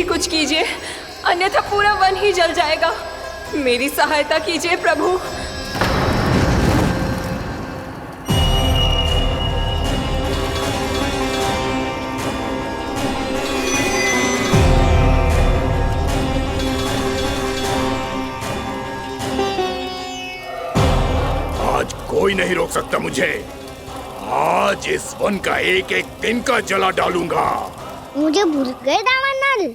कुछ कीजिए, अन्यथा पूरा वन ही जल जाएगा। मेरी सहायता कीजिए प्रभु। आज कोई नहीं रोक सकता मुझे। आज इस वन का एक एक दिन का जला डालूंगा। मुझे भूल गए दावानल,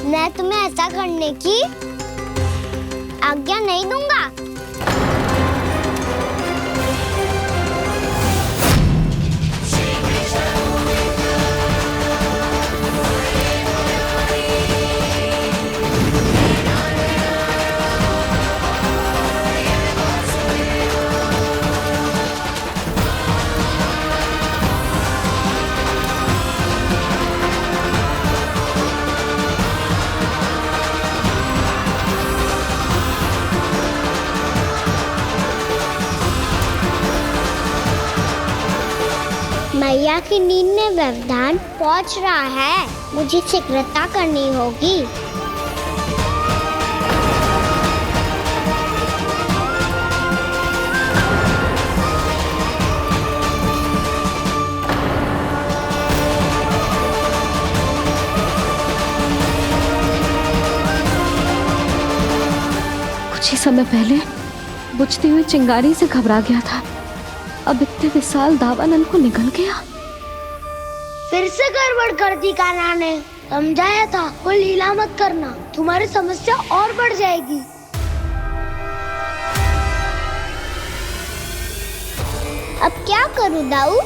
मैं तुम्हें ऐसा करने की आज्ञा नहीं दूंगा। मैया की नींद में व्यवधान पहुंच रहा है, मुझे शीघ्रता करनी होगी। कुछ ही समय पहले बुझती हुई चिंगारी से घबरा गया था, अब इतने विशाल दावानल को निगल गया। फिर से गड़बड़ कर दी कान्हा ने। समझाया था कोई लीला मत करना, तुम्हारी समस्या और बढ़ जाएगी। अब क्या करूं दाऊ?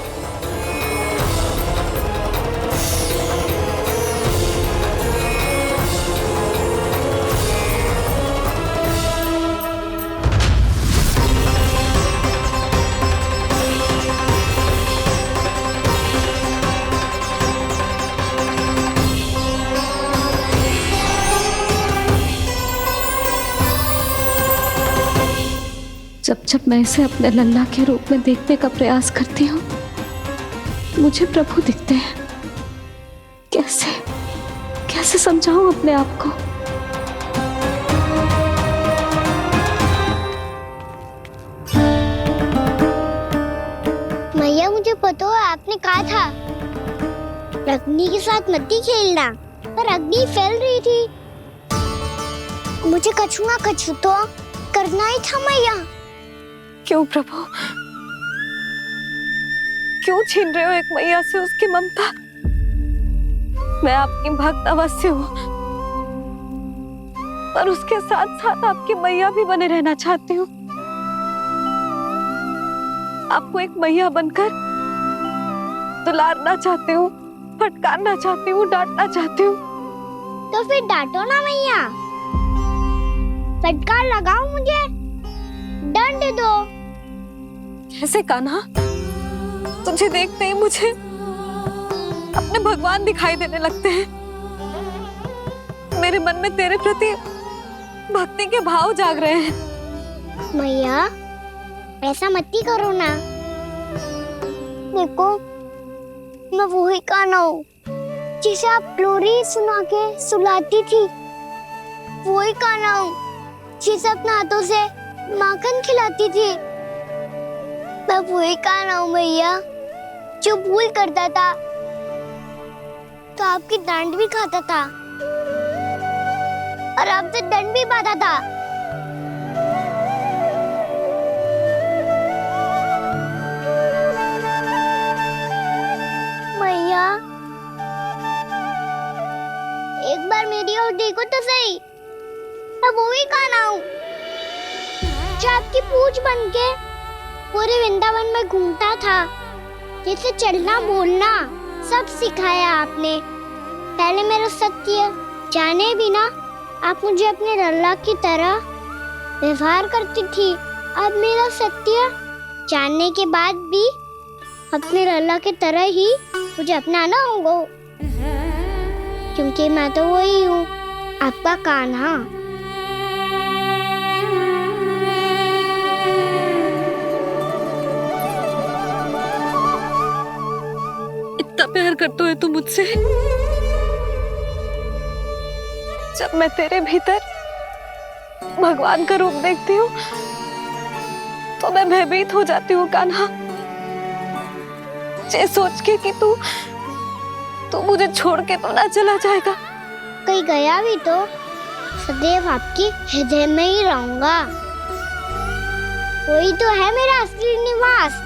जब जब मैं इसे अपने लल्ला के रूप में देखने का प्रयास करती हूँ, मुझे प्रभु दिखते हैं। कैसे कैसे समझाऊं अपने आप को? मैया मुझे पता है आपने कहा था अग्नि के साथ मत ही खेलना, पर अग्नि फैल रही थी। मुझे कछु ना कछु तो करना ही था मैया। क्यों प्रभु, क्यों छीन रहे हो एक मैया से उसकी ममता? मैं आपकी भक्त अवश्य हूँ, पर उसके साथ साथ आपकी मैया भी बने रहना चाहती हूँ। आपको एक मैया बनकर दुलारना चाहती हूँ, फटकारना चाहती हूँ, डांटना चाहती हूँ। तो फिर डांटो ना मैया, फटकार लगाओ, मुझे दंड दो। कैसे कान्हा? तुझे देखते ही मुझे अपने भगवान दिखाई देने लगते हैं। मेरे मन में तेरे प्रति भक्ति के भाव जाग रहे हैं। मैया ऐसा मत ही करो ना। देखो मैं वही कान्हा हूँ जिसे आप लोरी सुना के सुलाती थी। वही कान्हा हूँ जिसे अपने हाथों से माखन खिलाती थी। मैं वही कान्हा हूँ मैया जो भूल करता था तो आपकी डांट भी खाता था और आपसे दंड भी पाता था। मैया एक बार मेरी ओर देखो तो सही। मैं वही कान्हा हूँ जो आपकी पूंछ बनके पूरे वृंदावन में घूमता था। जैसे चलना बोलना सब सिखाया आपने। पहले मेरा सत्य जाने बिना आप मुझे अपने लल्ला की तरह व्यवहार करती थी। अब मेरा सत्य जानने के बाद भी अपने लल्ला की तरह ही मुझे अपनाना होगा, क्योंकि मैं तो वही हूँ, आपका कान्हा। इतना प्यार करते हो तुम मुझसे? जब मैं तेरे भीतर भगवान का रूप देखती हूँ तो मैं भयभीत हो जाती हूँ कान्हा, ये सोच के कि तू मुझे छोड़ के तो ना चला जाएगा। कहीं गया भी तो सदैव आपके हृदय में ही रहूंगा। वही तो है मेरा असली निवास।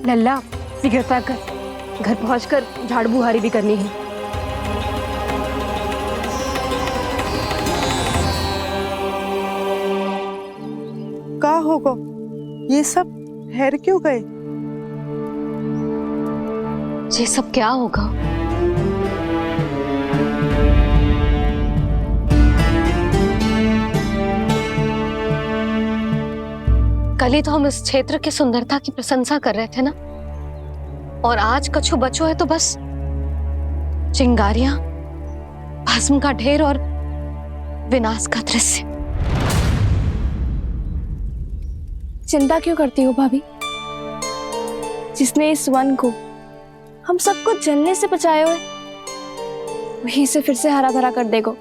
लल्ला शीघ्र पैक कर, घर पहुंचकर झाड़ू बुहारी भी करनी है। का होगा ये सब ठहर क्यों गए? ये सब क्या होगा? कल ही तो हम इस क्षेत्र की सुंदरता की प्रशंसा कर रहे थे ना, और आज कछु बचो है तो बस चिंगारियां, भस्म का ढेर और विनाश का दृश्य। चिंता क्यों करती हो भाभी? जिसने इस वन को, हम सबको जलने से बचाए हुए, वही से फिर से हरा भरा कर देगा।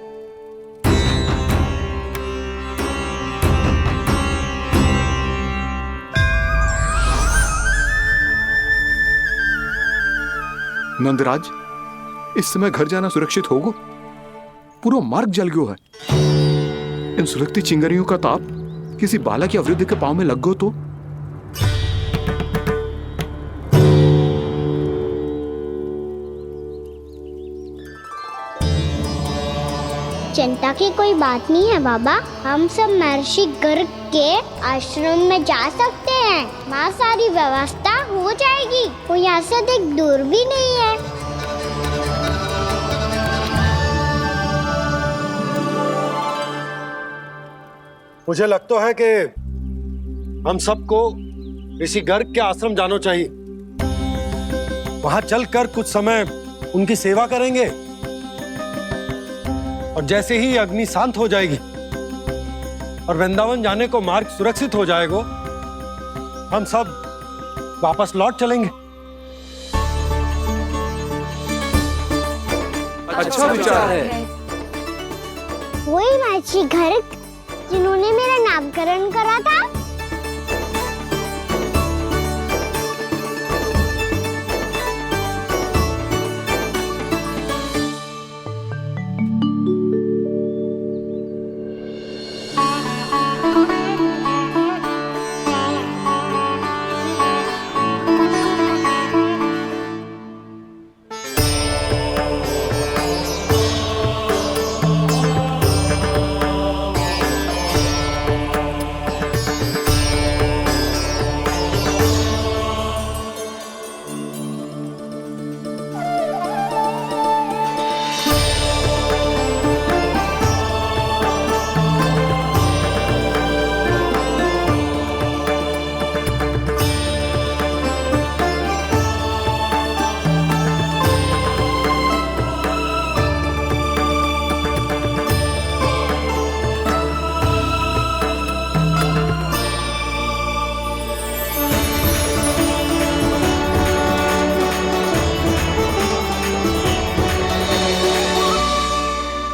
नंदराज, इस समय घर जाना सुरक्षित होगा? पूरा मार्ग जल गयो है। इन सुलगती चिंगारियों का ताप किसी बालक या वृद्ध के पांव में लग गो तो? चिंता की कोई बात नहीं है बाबा, हम सब महर्षि गर्ग के आश्रम में जा सकते हैं। वहाँ सारी व्यवस्था हो जाएगी, वो यहाँ से अधिक दूर भी नहीं है। मुझे लगता है कि हम सबको ऋषि गर्ग के आश्रम जाना चाहिए। वहां चलकर कुछ समय उनकी सेवा करेंगे, और जैसे ही अग्नि शांत हो जाएगी और वृंदावन जाने को मार्ग सुरक्षित हो जाएगा, हम सब वापस लौट चलेंगे। अच्छा विचार है। वही महर्षि गर्ग जिन्होंने मेरा नामकरण करा था।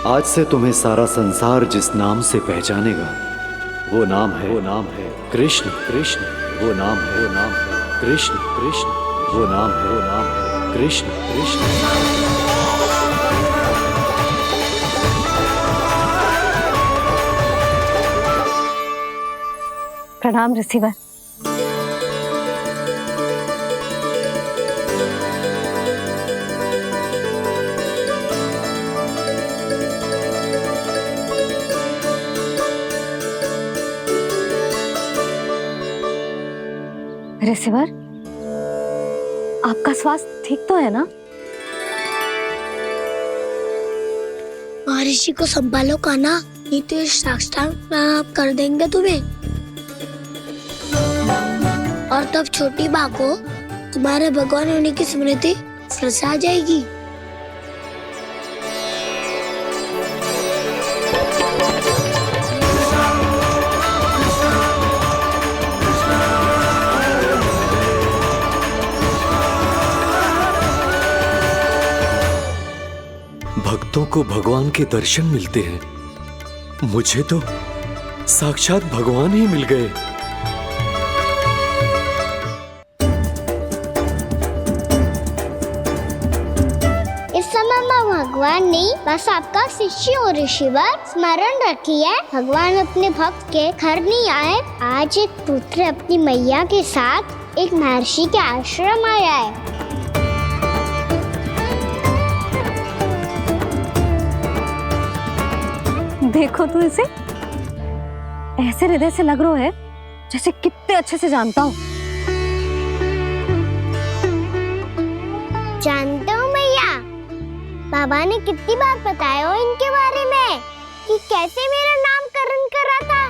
आज से तुम्हें सारा संसार जिस नाम से पहचानेगा वो नाम है कृष्ण। कृष्ण वो नाम है कृष्ण। कृष्ण वो नाम है कृष्ण। कृष्ण। प्रणाम रिसीवर। रिसीवर, आपका स्वास्थ्य ठीक तो है ना? महर्षि को संभालो कान्हा, नहीं तो ये साष्टांग प्रणाम कर देंगे तुम्हें। और तब छोटी बा को तुम्हारे भगवान होने की स्मृति फिर से आ जाएगी। भक्तों को भगवान के दर्शन मिलते हैं, मुझे तो साक्षात भगवान ही मिल गए। इस समय मैं भगवान नहीं, बस आपका शिष्य हूँ ऋषिवर। स्मरण रखिए, भगवान अपने भक्त के घर नहीं आए। आज एक पुत्र अपनी मैया के साथ एक महर्षि के आश्रम आया है। देखो तो इसे, ऐसे हृदय से लग रहा है जैसे कितने अच्छे से जानता हूँ। जानते हो मैया, बाबा ने कितनी बार बताया हो इनके बारे में कि कैसे मेरा नामकरण करा था,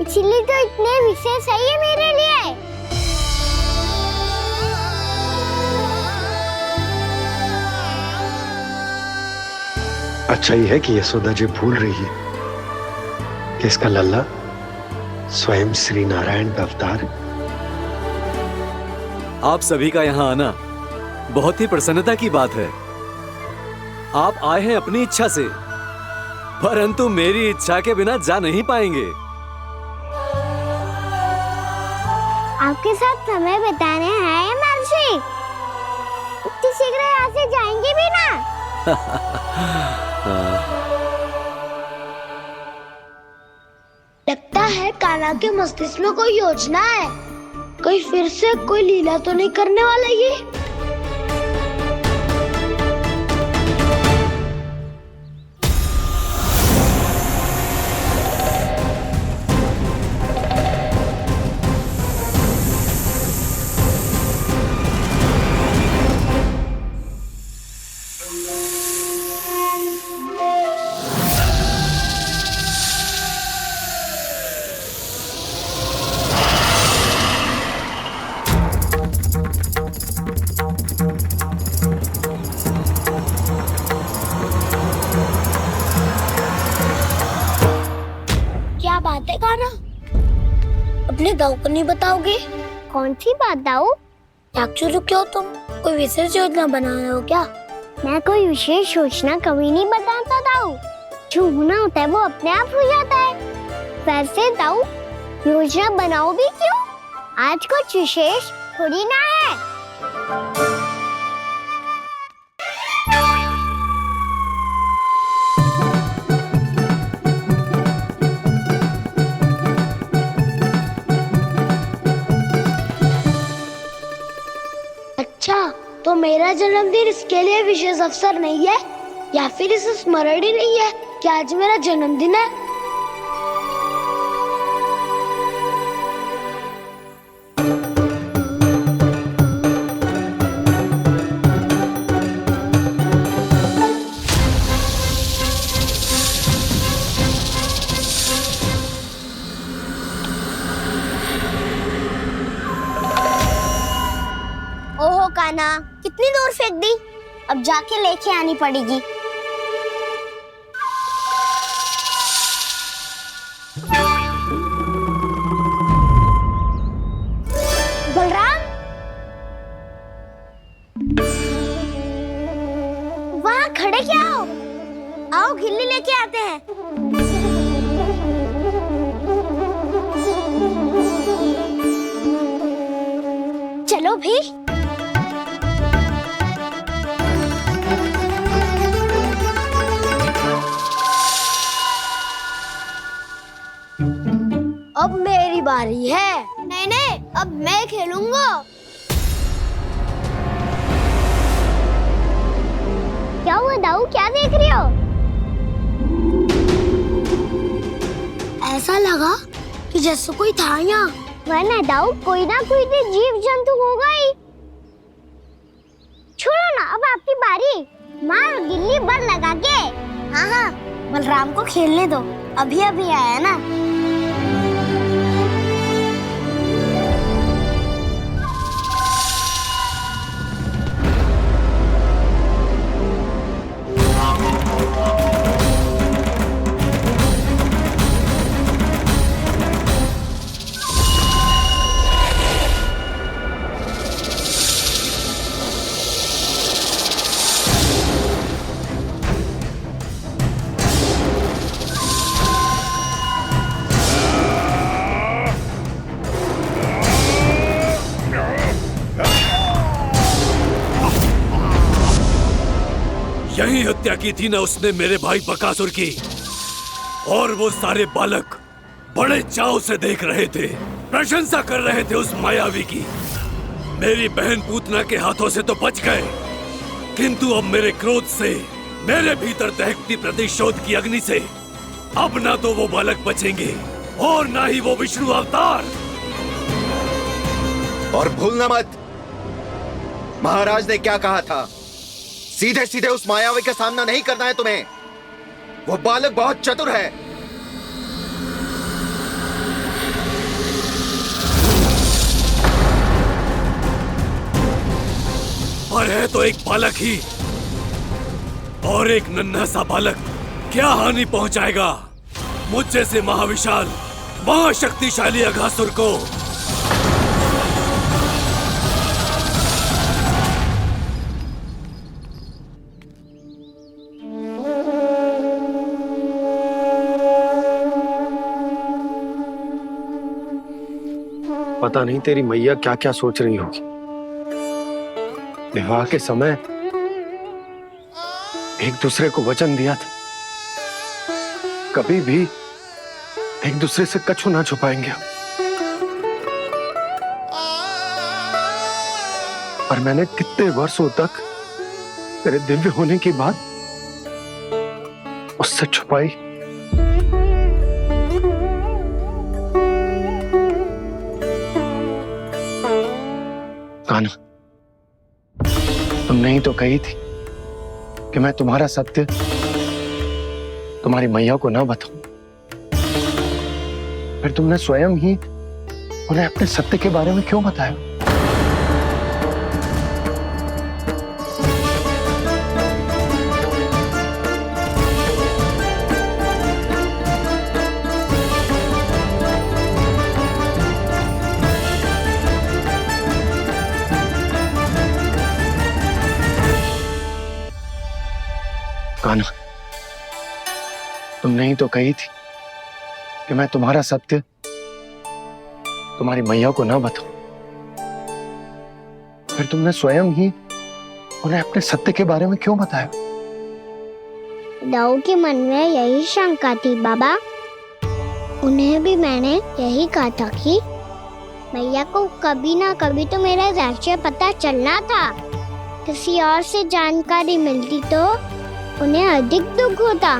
इसीलिए तो इतने विशेष है ये मेरे लिए। अच्छा ही है कि यशोदा जी भूल रही है कि इसका लल्ला स्वयं श्री नारायण का अवतार है। आप सभी का यहाँ आना बहुत ही प्रसन्नता की बात है। आप आए हैं अपनी इच्छा से, परंतु मेरी इच्छा के बिना जा नहीं पाएंगे। आपके साथ समय बिताने हैं महर्षि, इतनी शीघ्र यहाँ से जाएंगे भी ना? लगता है कान्हा के मस्तिष्क में कोई योजना है, कोई फिर से कोई लीला तो नहीं करने वाला ये। क्या बात है कान्हा, अपने दाऊ को नहीं बताओगे? कौन सी बात दाऊ? याक्षु रुके हो तुम, कोई विशेष योजना बना रहे हो क्या? मैं कोई विशेष योजना कभी नहीं बताता दाऊ, जो होना होता है वो अपने आप हो जाता है। वैसे दाऊ, योजना बनाओ भी क्यों? आज कुछ विशेष थोड़ी ना है। अच्छा, तो मेरा जन्मदिन इसके लिए विशेष अवसर नहीं है, या फिर इसे स्मरण ही नहीं है कि आज मेरा जन्मदिन है? ओहो कान्हा, कितनी दूर फेंक दी, अब जाके लेके आनी पड़ेगी। बलराम, वहाँ खड़े क्या हो? आओ खिल्ली लेके आते हैं। चलो भी। अब मेरी बारी है। नहीं नहीं, अब मैं खेलूंगा। क्या हुआ दाऊ, क्या देख रहे हो? ऐसा लगा कि जैसे कोई था यहाँ। वरना दाऊ कोई ना कोई तो जीव जंतु होगा ही। छोड़ो ना, अब आपकी बारी। मार गिल्ली बर लगा के। हाँ हाँ, बलराम को खेलने दो, अभी अभी आया ना। यही हत्या की थी ना उसने मेरे भाई बकासुर की। और वो सारे बालक बड़े चाव से देख रहे थे, प्रशंसा कर रहे थे उस मायावी की। मेरी बहन पूतना के हाथों से तो बच गए, किंतु अब मेरे क्रोध से, मेरे भीतर दहकती प्रतिशोध की अग्नि से अब ना तो वो बालक बचेंगे और ना ही वो विष्णु अवतार। और भूलना मत, महाराज ने क्या कहा था, सीधे सीधे उस मायावी का सामना नहीं करना है तुम्हें। वो बालक बहुत चतुर है। पर है तो एक बालक ही, और एक नन्हा सा बालक क्या हानि पहुंचाएगा मुझ जैसे महाविशाल महाशक्तिशाली अघासुर को। पता नहीं तेरी मैया क्या क्या सोच रही होगी। विवाह के समय एक दूसरे को वचन दिया था, कभी भी एक दूसरे से कछु ना छुपाएंगे। पर मैंने कितने वर्षों तक तेरे दिव्य होने की बात उससे छुपाई। कान्हा, तुमने ही तो कही थी कि मैं तुम्हारा सत्य तुम्हारी मैया को ना बताऊं। फिर तुमने स्वयं ही उन्हें अपने सत्य के बारे में क्यों बताया? कान्हा, तुमने ही तो कही थी कि मैं तुम्हारा सत्य तुम्हारी मैया को ना बताऊं। फिर तुमने स्वयं ही उन्हें अपने सत्य के बारे में क्यों बताया? दाऊ के मन में यही शंका थी बाबा। उन्हें भी मैंने यही कहा था कि मैया को कभी ना कभी तो मेरा रहस्य पता चलना था। किसी और से जानकारी मिलती तो उन्हें अधिक दुख होता।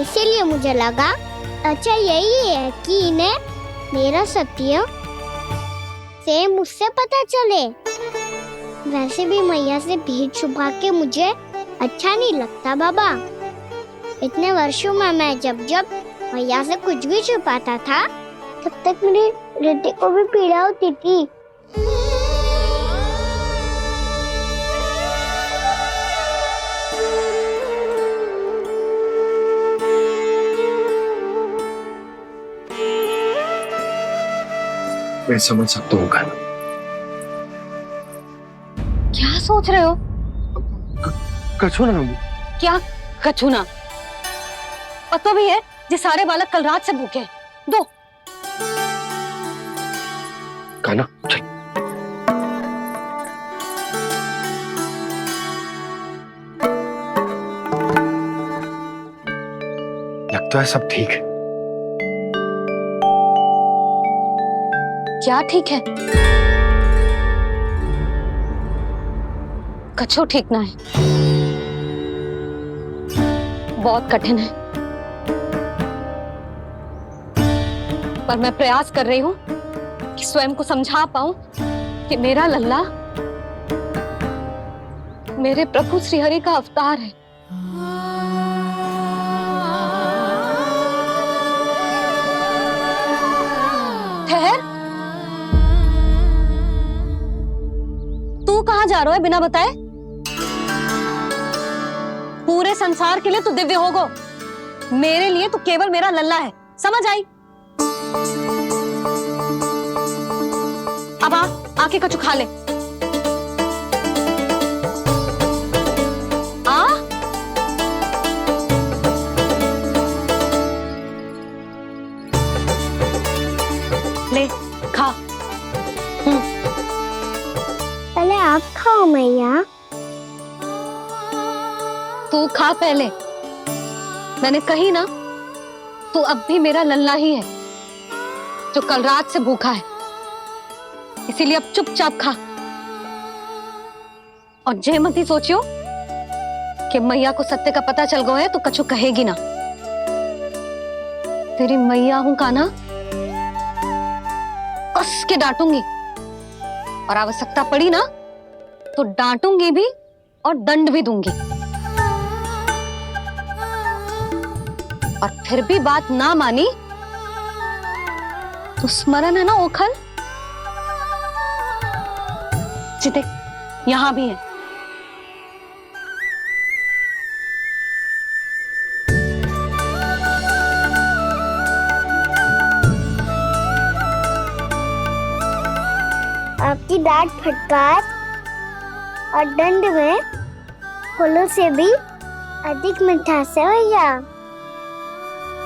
इसीलिए मुझे लगा अच्छा यही है कि इन्हें मेरा सत्य से मुझसे पता चले। वैसे भी मैया से भेद छुपा के मुझे अच्छा नहीं लगता बाबा। इतने वर्षों में मैं जब जब मैया से कुछ भी छुपाता था तब तक मेरे हृदय को भी पीड़ा होती थी। मैं समझ सकता हूँ कान्हा। क्या सोच रहे हो? कछु ना, क्या कछुना? पता भी है ये सारे बालक कल रात से भूखे हैं। दो। कान्हा चल। लगता है सब ठीक है। क्या ठीक है? कछु ठीक ना है, बहुत कठिन है, पर मैं प्रयास कर रही हूं कि स्वयं को समझा पाऊं कि मेरा लल्ला मेरे प्रभु श्रीहरि का अवतार है। ठहर, तू कहां जा रहा है बिना बताए? पूरे संसार के लिए तू दिव्य होगो, मेरे लिए तू केवल मेरा लल्ला है, समझ आई? अब आके कछु खा ले। ले खा। पहले आप खाओ मैया। तू खा पहले। मैंने कही ना, तू अब भी मेरा लल्ला ही है जो कल रात से भूखा है, इसीलिए अब चुपचाप खा। और जे मत ही सोचियो कि मैया को सत्य का पता चल गया है तो कछु कहेगी ना। तेरी मैया हूं कान्हा, कस के डांटूंगी, और आवश्यकता पड़ी ना तो डांटूंगी भी और दंड भी दूंगी। और फिर भी बात ना मानी तो स्मरण है ना ओखल? देख, यहां भी है। आपकी डांट फटकार और दंड में फूलों से भी अधिक मिठास है भैया।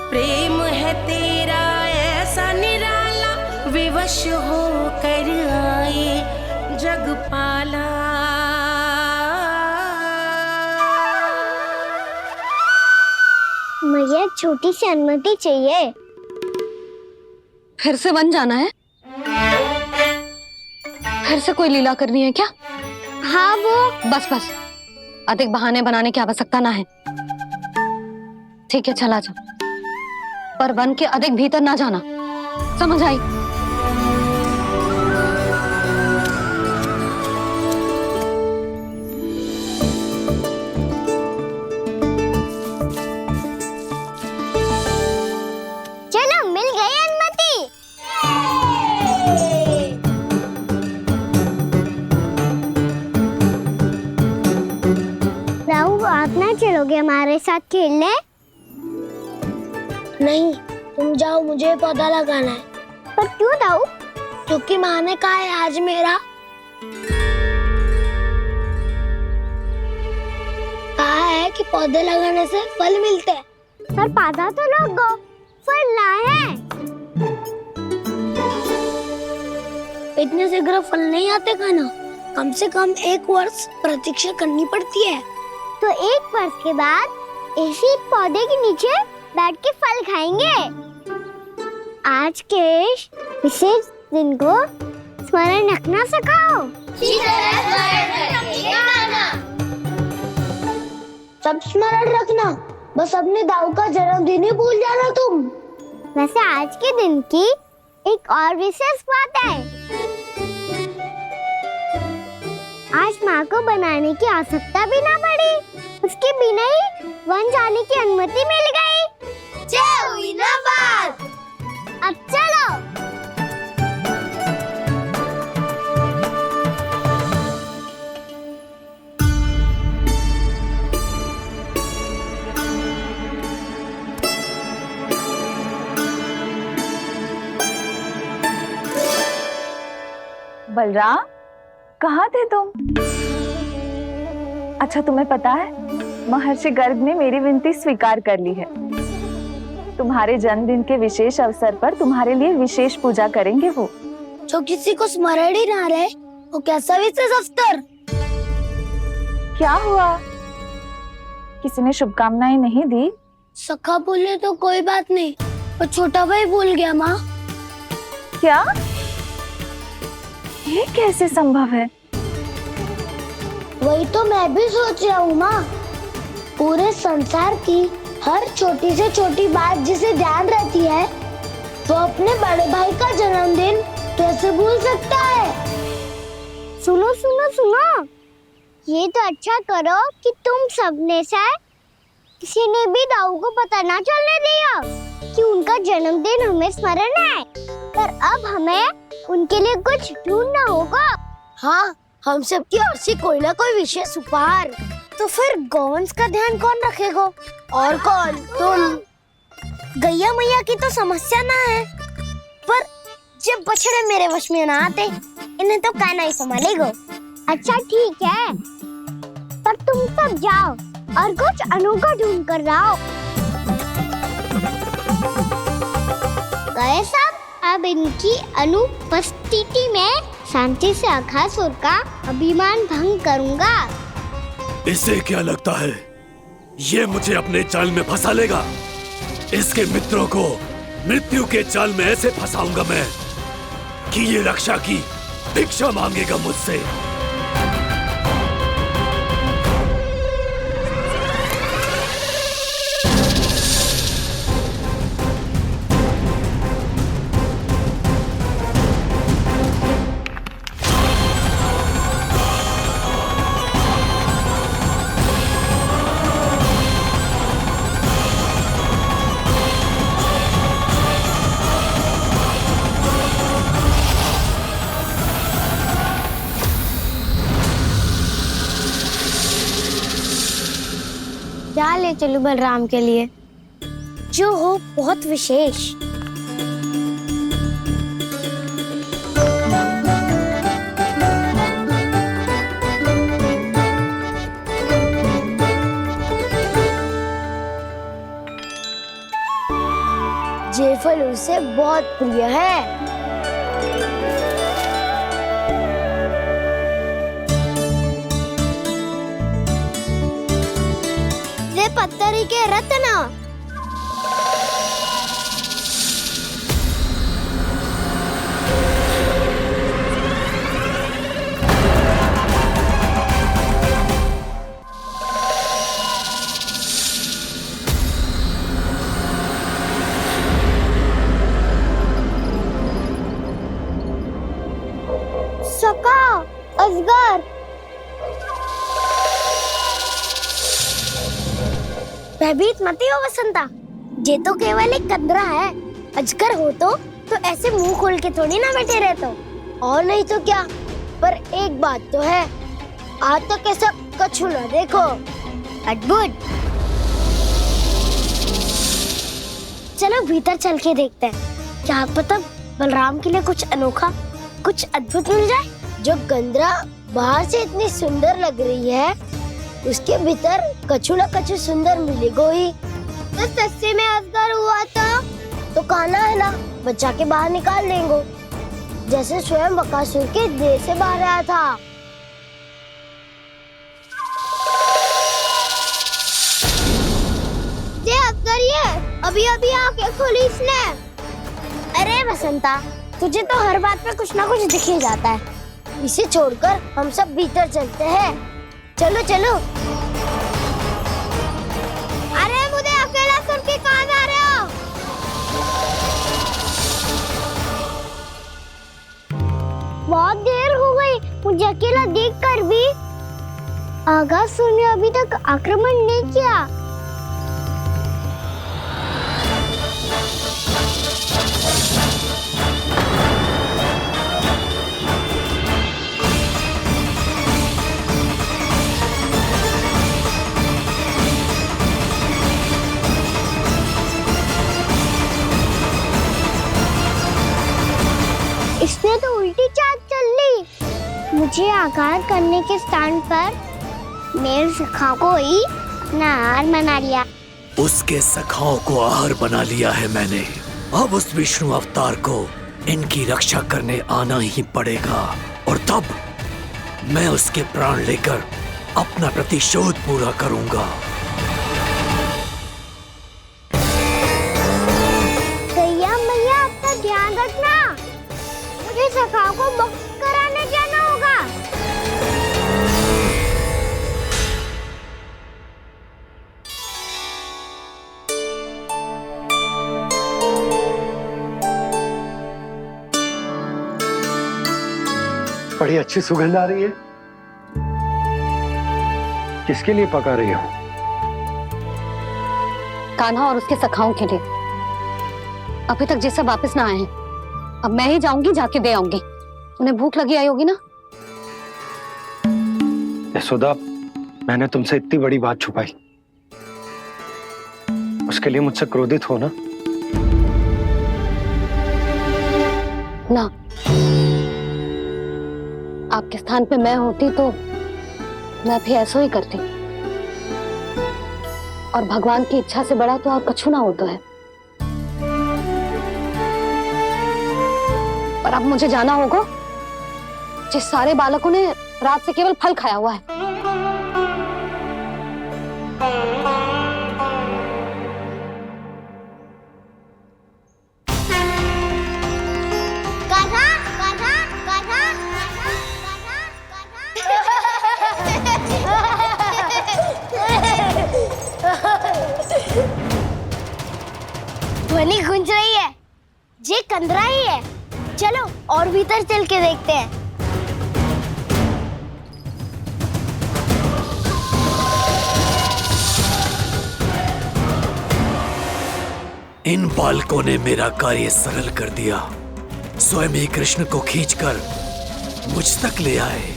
प्रेम है तेरा ऐसा निराला, विवश हो कर आए जगपाला। मैया छोटी सी अनुमति चाहिए। फिर से वन जाना है? फिर से कोई लीला करनी है क्या? हाँ वो। बस बस, अधिक बहाने बनाने की आवश्यकता ना है। ठीक है, चला जा, पर वन के अधिक भीतर ना जाना, समझ आई? चलो, मिल गई अनुमति। राहु, आप ना चलोगे हमारे साथ खेलने? नहीं, तुम जाओ, मुझे पौधा लगाना है। पर क्यों राहु? क्योंकि माँ ने कहा है आज मेरा कहा है कि पौधे लगाने से फल मिलते हैं। पर पौधा तो लगो, फल ना है। इतने शीघ्र फल नहीं आते खाना, कम से कम 1 वर्ष प्रतीक्षा करनी पड़ती है। तो 1 वर्ष के बाद इसी पौधे के नीचे बैठ के फल खाएंगे। आज के विशेष दिन को स्मरण रखना सिखाओ। सब स्मरण रखना, बस अपने दाऊ का जन्मदिन ही भूल जाना तुम। वैसे आज के दिन की एक और विशेष बात है। आज माँ को बनाने की आवश्यकता भी ना पड़ी, उसके बिना ही वन जाने की अनुमति मिल गई। जय हुई ना बात। अब चलो। बलराम, कहाँ थे तुम? अच्छा, तुम्हें पता है महर्षि गर्ग ने मेरी विनती स्वीकार कर ली है। तुम्हारे जन्मदिन के विशेष अवसर पर तुम्हारे लिए विशेष पूजा करेंगे वो। जो किसी को स्मरण ही ना रहे वो कैसा विशेष अवसर? क्या हुआ, किसी ने शुभकामनाएं नहीं दी? सखा बोले तो कोई बात नहीं, पर छोटा भाई भूल गया माँ। क्या? ये कैसे संभव है? वही तो मैं भी सोच रहा हूँ माँ। पूरे संसार की हर छोटी से छोटी बात जिसे ध्यान रहती है, वो अपने बड़े भाई का जन्मदिन कैसे भूल सकता है? सुनो सुनो सुनो, ये तो अच्छा करो कि तुम सबने से किसी ने भी दाऊ को पता ना चलने दिया कि उनका जन्मदिन हमें स्मरण है। पर अब हमें उनके लिए कुछ ढूंढना होगा। हाँ, हम सबकी ओर से कोई ना कोई विशेष उपहार। तो फिर गौवंश का ध्यान कौन रखेगा? और कौन? तुम। गैया मैया की तो समस्या ना है, पर जब बछड़े मेरे वश में ना आते, इन्हें तो कान्हा ही संभालेगा। अच्छा ठीक है, पर तुम सब जाओ और कुछ अनोखा ढूंढ कर लाओ। गए सब? अब इनकी अनुपस्थिति में शांति से अघासुर का अभिमान भंग करूंगा। इसे क्या लगता है ये मुझे अपने जाल में फंसा लेगा? इसके मित्रों को मृत्यु के जाल में ऐसे फंसाऊंगा मैं कि ये रक्षा की भिक्षा मांगेगा मुझसे। क्या ले चलूं बलराम के लिए जो हो बहुत विशेष? ये फल उसे बहुत प्रिय है। पत्थरी के रत्न। सका, अजगर। भयभीत मत हो वसंता, ये तो केवल एक कंदरा है। अजगर हो तो ऐसे मुंह खोल के थोड़ी ना बैठे रहते हो। और नहीं तो क्या, पर एक बात तो है, आज तक ऐसा कछु ना देखो। अद्भुत। चलो भीतर चल के देखते हैं, क्या पता बलराम के लिए कुछ अनोखा, कुछ अद्भुत मिल जाए। जो कंदरा बाहर से इतनी सुंदर लग रही है, उसके भीतर कछु न कछु सुंदर मिलेगा ही। तो सस्ते में अजगर हुआ तो कान्हा है ना, बच्चा के बाहर निकाल देंगे, जैसे स्वयं बकासुर के देह से बाहर आया था। ये अजगर ये अभी अभी आंखें खोली इसने। अरे बसंता, तुझे तो हर बात में कुछ ना कुछ दिख ही जाता है। इसे छोड़कर हम सब भीतर चलते हैं। चलो चलो। अरे मुझे अकेला सुन के कहाँ जा रहे हो? बहुत देर हो गई, मुझे अकेला देखकर भी अघासुर ने अभी तक आक्रमण नहीं किया। इसने तो उल्टी चाल चल ली। मुझे आघात करने के स्थान पर मेरे सखा को ही अपना हार बना लिया। उसके सखाओं को आहार बना लिया है मैंने। अब उस विष्णु अवतार को इनकी रक्षा करने आना ही पड़ेगा, और तब मैं उसके प्राण लेकर अपना प्रतिशोध पूरा करूंगा। गैया मैया अपना ध्यान रखना, मुझे सखा को मुक्त कराने जाना होगा। बड़ी अच्छी सुगंध आ रही है। किसके लिए पका रही हो? कान्हा और उसके सखाओं के लिए। अभी तक जैसा वापस ना आए हैं, अब मैं ही जाऊंगी, जाके दे आऊंगी। उन्हें भूख लगी आई होगी ना। यशोदा, मैंने तुमसे इतनी बड़ी बात छुपाई, उसके लिए मुझसे क्रोधित हो ना? ना, आपके स्थान पे मैं होती तो मैं भी ऐसा ही करती, और भगवान की इच्छा से बड़ा तो और कछु ना होता है। और अब मुझे जाना होगा, जिस सारे बालकों ने रात से केवल फल खाया हुआ है। ध्वनि गूंज रही है, ये कंदरा ही है। चलो और भीतर चल के देखते हैं। इन बालकों ने मेरा कार्य सरल कर दिया। स्वयं ही कृष्ण को खींचकर मुझ तक ले आए।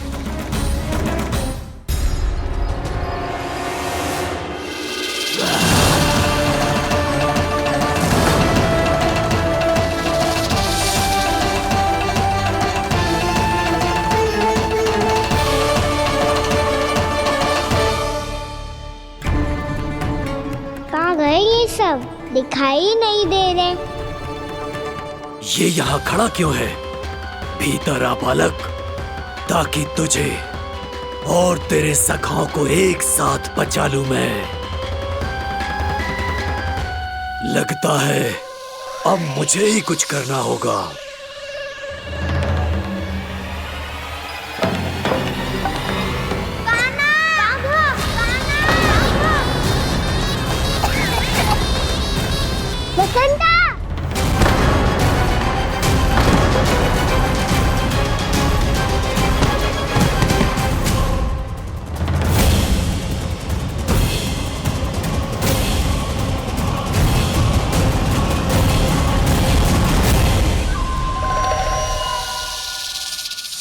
कहाँ गए ये सब? दिखाई नहीं दे रहे। ये यहाँ खड़ा क्यों है? भीतर आ बालक, ताकि तुझे और तेरे सखाओं को एक साथ बचा लूं मैं। लगता है अब मुझे ही कुछ करना होगा। बसंता!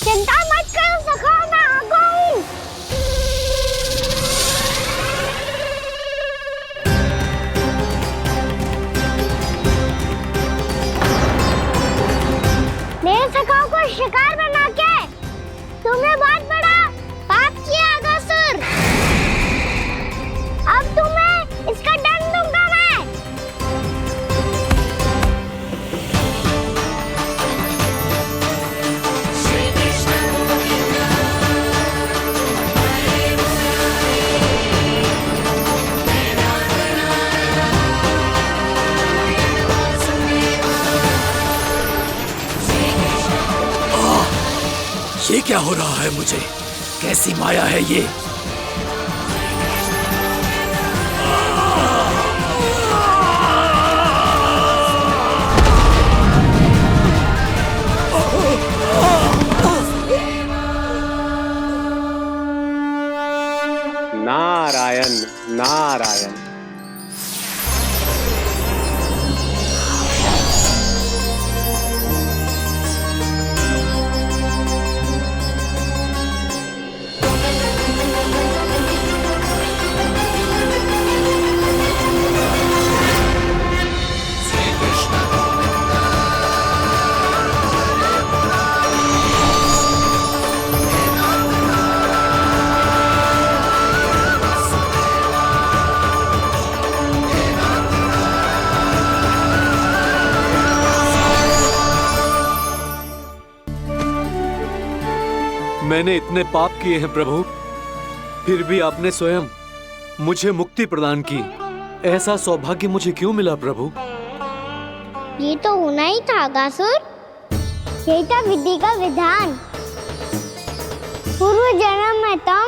चिंता मत करो सखा, मैं आ गई। मेरे सखाओं को शिकार बना के तुमने बहुत बड़ा पाप किया अगासुर। अब तुम्हें इसका दंड दूंगा मैं। ये क्या हो रहा है मुझे? कैसी माया है ये? नारायण नारायण। मैंने इतने पाप किए हैं प्रभु, फिर भी आपने स्वयं मुझे मुक्ति प्रदान की। ऐसा सौभाग्य मुझे क्यों मिला प्रभु? ये तो होना ही था अगासुर। यही था विधि का विधान। पूर्व जन्म में तुम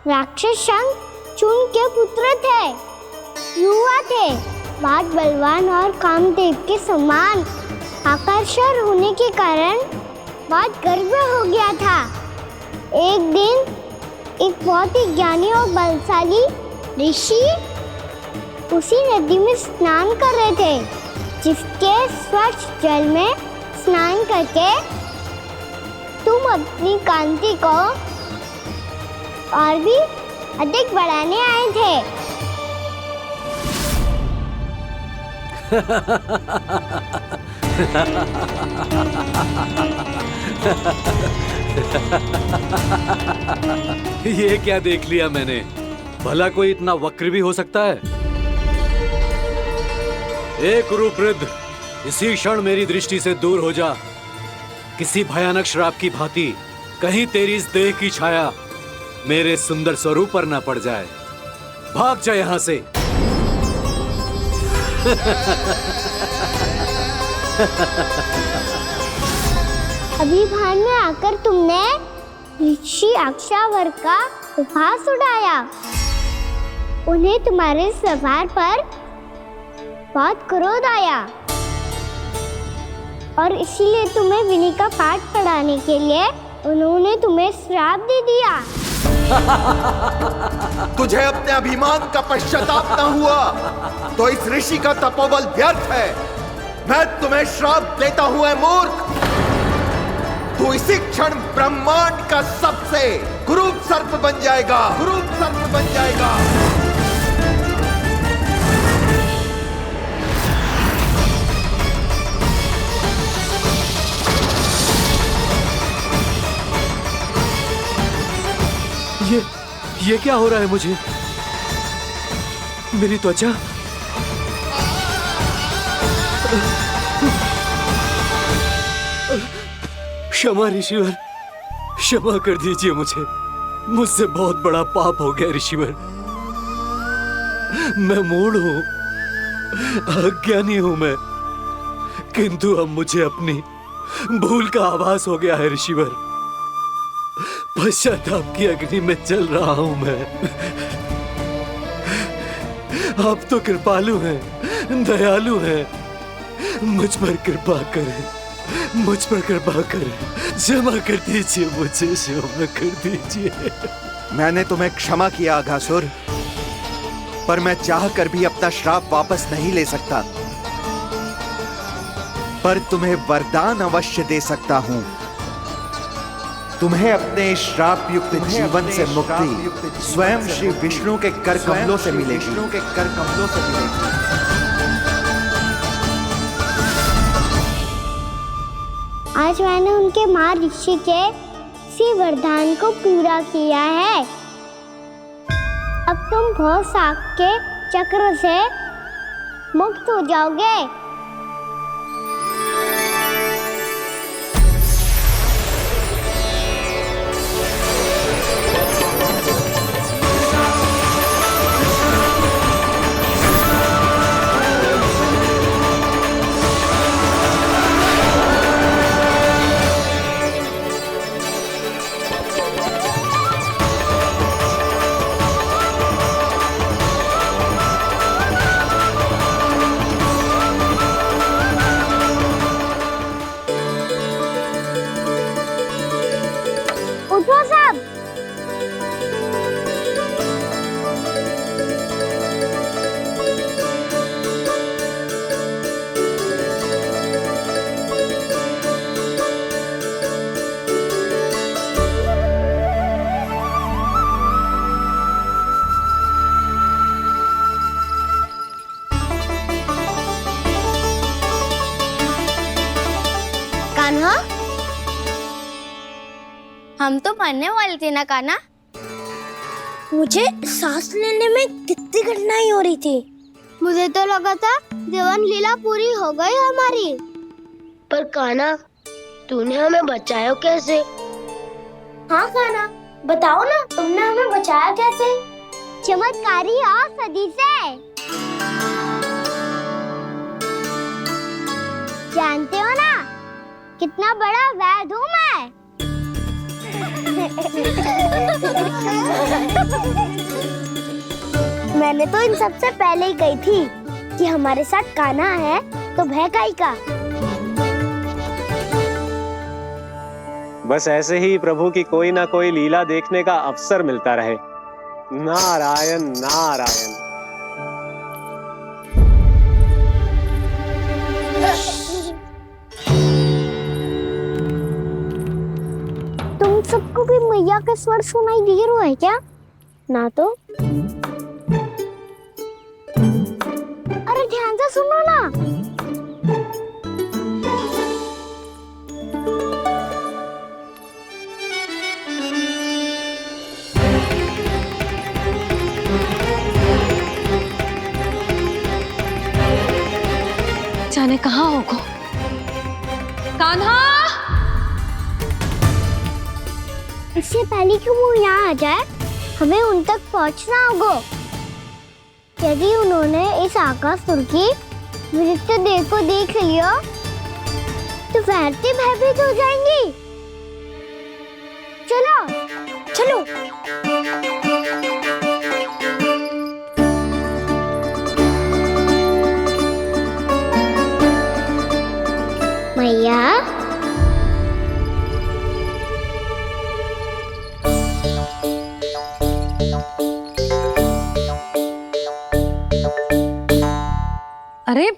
राक्षस शंखचूड़ के पुत्र थे, युवा थे, बहुत बलवान और कामदेव के समान आकर्षण होने के कारण बहुत गर्व हो गया था। एक दिन एक बहुत ही ज्ञानी और बलशाली ऋषि उसी नदी में स्नान कर रहे थे, जिसके स्वच्छ जल में स्नान करके तुम अपनी कांति को और भी अधिक बढ़ाने आए थे। ये क्या देख लिया मैंने? भला कोई इतना वक्र भी हो सकता है? एक रूपवृद्ध, इसी क्षण मेरी दृष्टि से दूर हो जा। किसी भयानक श्राप की भांति कहीं तेरी इस देह की छाया मेरे सुंदर स्वरूप पर न पड़ जाए। भाग जा यहां से। अभी भान में आकर तुमने ऋषि अक्षावर का उपहास उड़ाया। उन्हें तुम्हारे स्वभाव पर बहुत क्रोध आया और इसीलिए तुम्हें विधि का पाठ पढ़ाने के लिए उन्होंने तुम्हें श्राप दे दिया। तुझे अपने अभिमान का पश्चाताप न हुआ तो इस ऋषि का तपोबल व्यर्थ है। मैं तुम्हें श्राप देता हूं, मूर्ख। तू इसी क्षण ब्रह्मांड का सबसे कुरूप सर्प बन जाएगा, कुरूप सर्प बन जाएगा। ये क्या हो रहा है मुझे? मेरी त्वचा क्षमा ऋषिवर, क्षमा कर दीजिए मुझे। मुझसे बहुत बड़ा पाप हो गया ऋषिवर। मैं मूढ़ हूं, अज्ञानी हूं मैं, किंतु अब मुझे अपनी भूल का आभास हो गया है ऋषिवर। पश्चाताप की अग्नि में जल रहा हूं मैं। आप तो कृपालु हैं, दयालु हैं। मुझ पर कृपा करें, मुझ पर कृपा करें। क्षमा कर दीजिए मुझे, क्षमा कर दीजिए। मैंने तुम्हें क्षमा किया अघासुर, पर मैं चाहकर भी अपना श्राप वापस नहीं ले सकता। पर तुम्हें वरदान अवश्य दे सकता हूं। तुम्हें अपने श्राप युक्त जीवन से मुक्ति स्वयं श्री विष्णु के कर कमलों से मिलेगी, विष्णु के कर कमलों से मिलेगी। आज मैंने उनके महर्षि के इसी वरदान को पूरा किया है। अब तुम भव साग के चक्र से मुक्त हो जाओगे। उठो सब। कान्हा, हम तो मरने वाले थे ना कान्हा। मुझे सांस लेने में कितनी कठिनाई हो रही थी। मुझे तो लगा था जीवन लीला पूरी हो गई हमारी। पर कान्हा, तूने हमें बचाया कैसे? हाँ कान्हा, बताओ ना, तुमने हमें बचाया कैसे? चमत्कारी औषधि से। जानते हो ना कितना बड़ा वैद्य हूँ मैं। मैंने तो इन सबसे पहले ही कही थी कि हमारे साथ कान्हा है तो भय काई का। बस ऐसे ही प्रभु की कोई ना कोई लीला देखने का अवसर मिलता रहे। नारायण नारायण। तुम सबको भी मैया का स्वर सुनाई दे रहा है क्या? ना तो। अरे ध्यान से सुनो ना। जाने कहाँ होगा कान्हा। इससे पहले कि वो यहाँ आ जाए, हमें उन तक पहुँचना होगा। यदि उन्होंने इस आकाशुर की विचित्र देह को देख लिया तो वैरती भयभीत हो जाएंगी। चलो चलो। मैया, अरे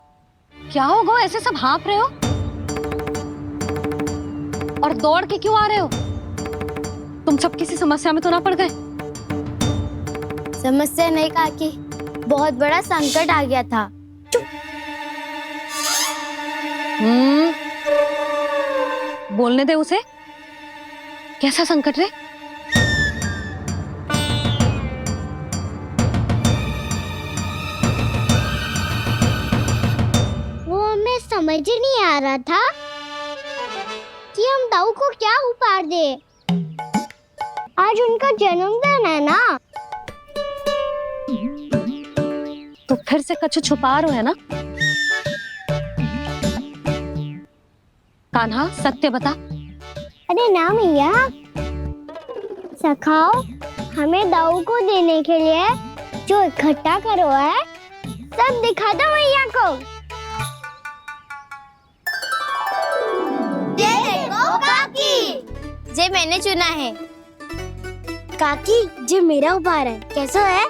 क्या होगा, ऐसे सब हाँफ रहे हो और दौड़ के क्यों आ रहे हो? तुम सब किसी समस्या में तो ना पड़ गए? समस्या नहीं काकी, बहुत बड़ा संकट आ गया था। बोलने दे उसे। कैसा संकट रे? वो हमें समझ ही नहीं आ रहा था कि हम दाऊ को क्या उपहार दे। आज उनका जन्मदिन है ना। तो फिर से कछु छुपा रहे हो है ना? कान्हा सत्य बता। अरे ना मैया, सखाओ हमें दाऊ को देने के लिए जो इकट्ठा करो है सब दिखा दो मैया को। ये देखो काकी, जे मैंने चुना है। काकी, जे मेरा उपहार है, कैसा है?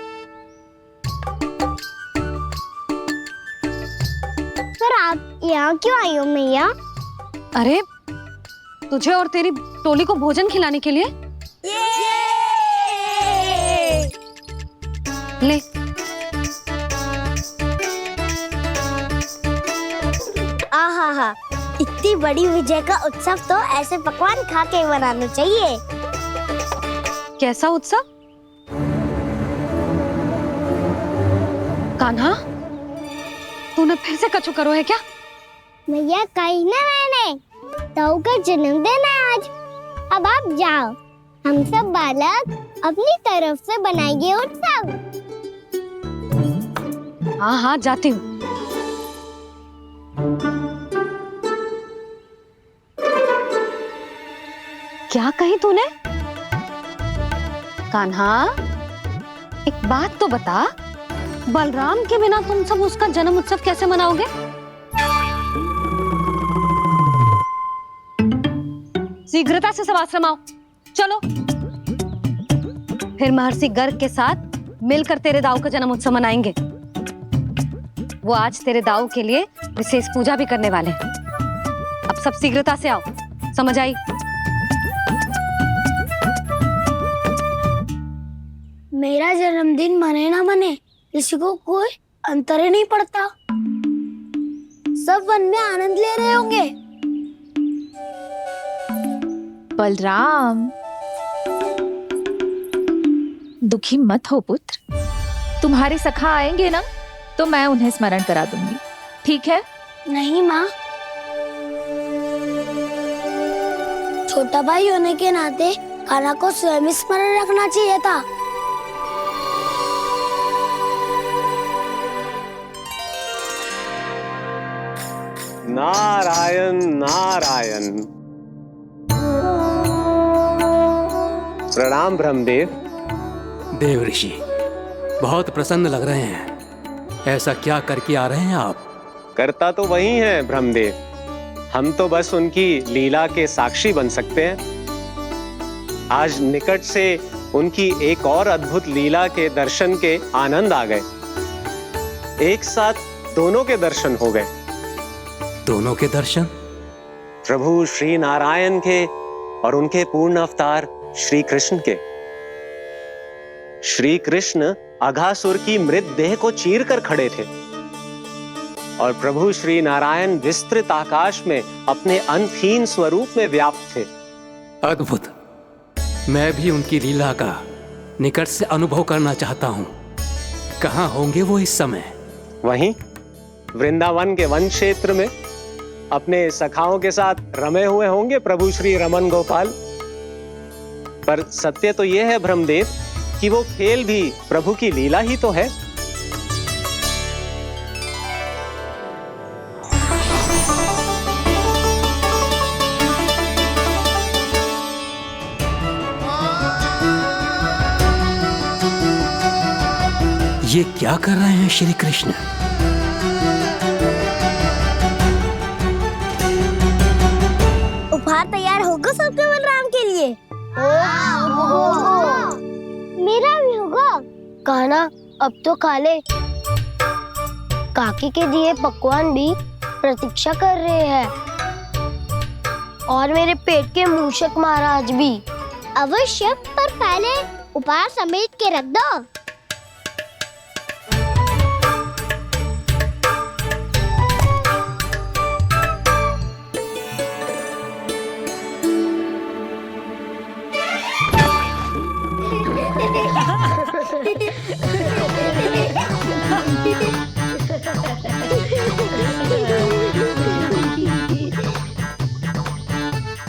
पर आप यहाँ क्यों आई हो मैया? अरे तुझे और तेरी टोली को भोजन खिलाने के लिए। ले। आहा, इतनी बड़ी विजय का उत्सव तो ऐसे पकवान खा के मनाना चाहिए। कैसा उत्सव? कान्हा, तूने फिर से कछु करो है क्या? मैया कही ना मैंने, दाऊ का जन्मदिन है आज। अब आप जाओ, हम सब बालक अपनी तरफ से बनाएंगे उत्सव। हाँ हाँ जाती हूँ। क्या कही तूने? कान्हा, एक बात तो बता, बलराम के बिना तुम सब उसका जन्म उत्सव कैसे मनाओगे? शीघ्रता से सब आश्रम आओ, चलो। फिर महर्षि गर्ग के साथ मिलकर तेरे दाऊ का जन्म उत्सव मनाएंगे। वो आज तेरे दाऊ के लिए विशेष पूजा भी करने वाले हैं। अब सब शीघ्रता से आओ, समझ आई? मेरा जन्मदिन मने ना मने, किसी को कोई अंतर ही नहीं पड़ता। सब वन में आनंद ले रहे होंगे। बलराम, दुखी मत हो पुत्र। तुम्हारे सखा आएंगे ना तो मैं उन्हें स्मरण करा दूंगी, ठीक है? नहीं माँ, छोटा भाई होने के नाते कान्हा को स्वयं स्मरण रखना चाहिए था। नारायण नारायण। प्रणाम ब्रह्मदेव। देव ऋषि, बहुत प्रसन्न लग रहे हैं। ऐसा क्या करके आ रहे हैं आप? करता तो वही है ब्रह्मदेव, हम तो बस उनकी लीला के साक्षी बन सकते हैं। आज निकट से उनकी एक और अद्भुत लीला के दर्शन के आनंद आ गए। एक साथ दोनों के दर्शन हो गए। दोनों के दर्शन? प्रभु श्री नारायण के और उनके पूर्ण अवतार श्री कृष्ण के। श्री कृष्ण अघासुर की मृत देह को चीर कर खड़े थे और प्रभु श्री नारायण विस्तृत आकाश में अपने अंतहीन स्वरूप में व्याप्त थे। अद्भुत। मैं भी उनकी लीला का निकट से अनुभव करना चाहता हूँ। कहाँ होंगे वो इस समय? वहीं वृंदावन के वन क्षेत्र में अपने सखाओं के साथ रमे हुए होंगे प्रभु श्री रमन गोपाल। पर सत्य तो यह है ब्रह्मदेव कि वो खेल भी प्रभु की लीला ही तो है। ये क्या कर रहे हैं श्री कृष्ण? उपहार तैयार होगा सबके बलराम के लिए? मेरा भी होगा। कान्हा अब तो खा ले। काकी के दिए पकवान भी प्रतीक्षा कर रहे हैं और मेरे पेट के मूषक महाराज भी। अवश्य, पर पहले उपहार समेट के रख दो।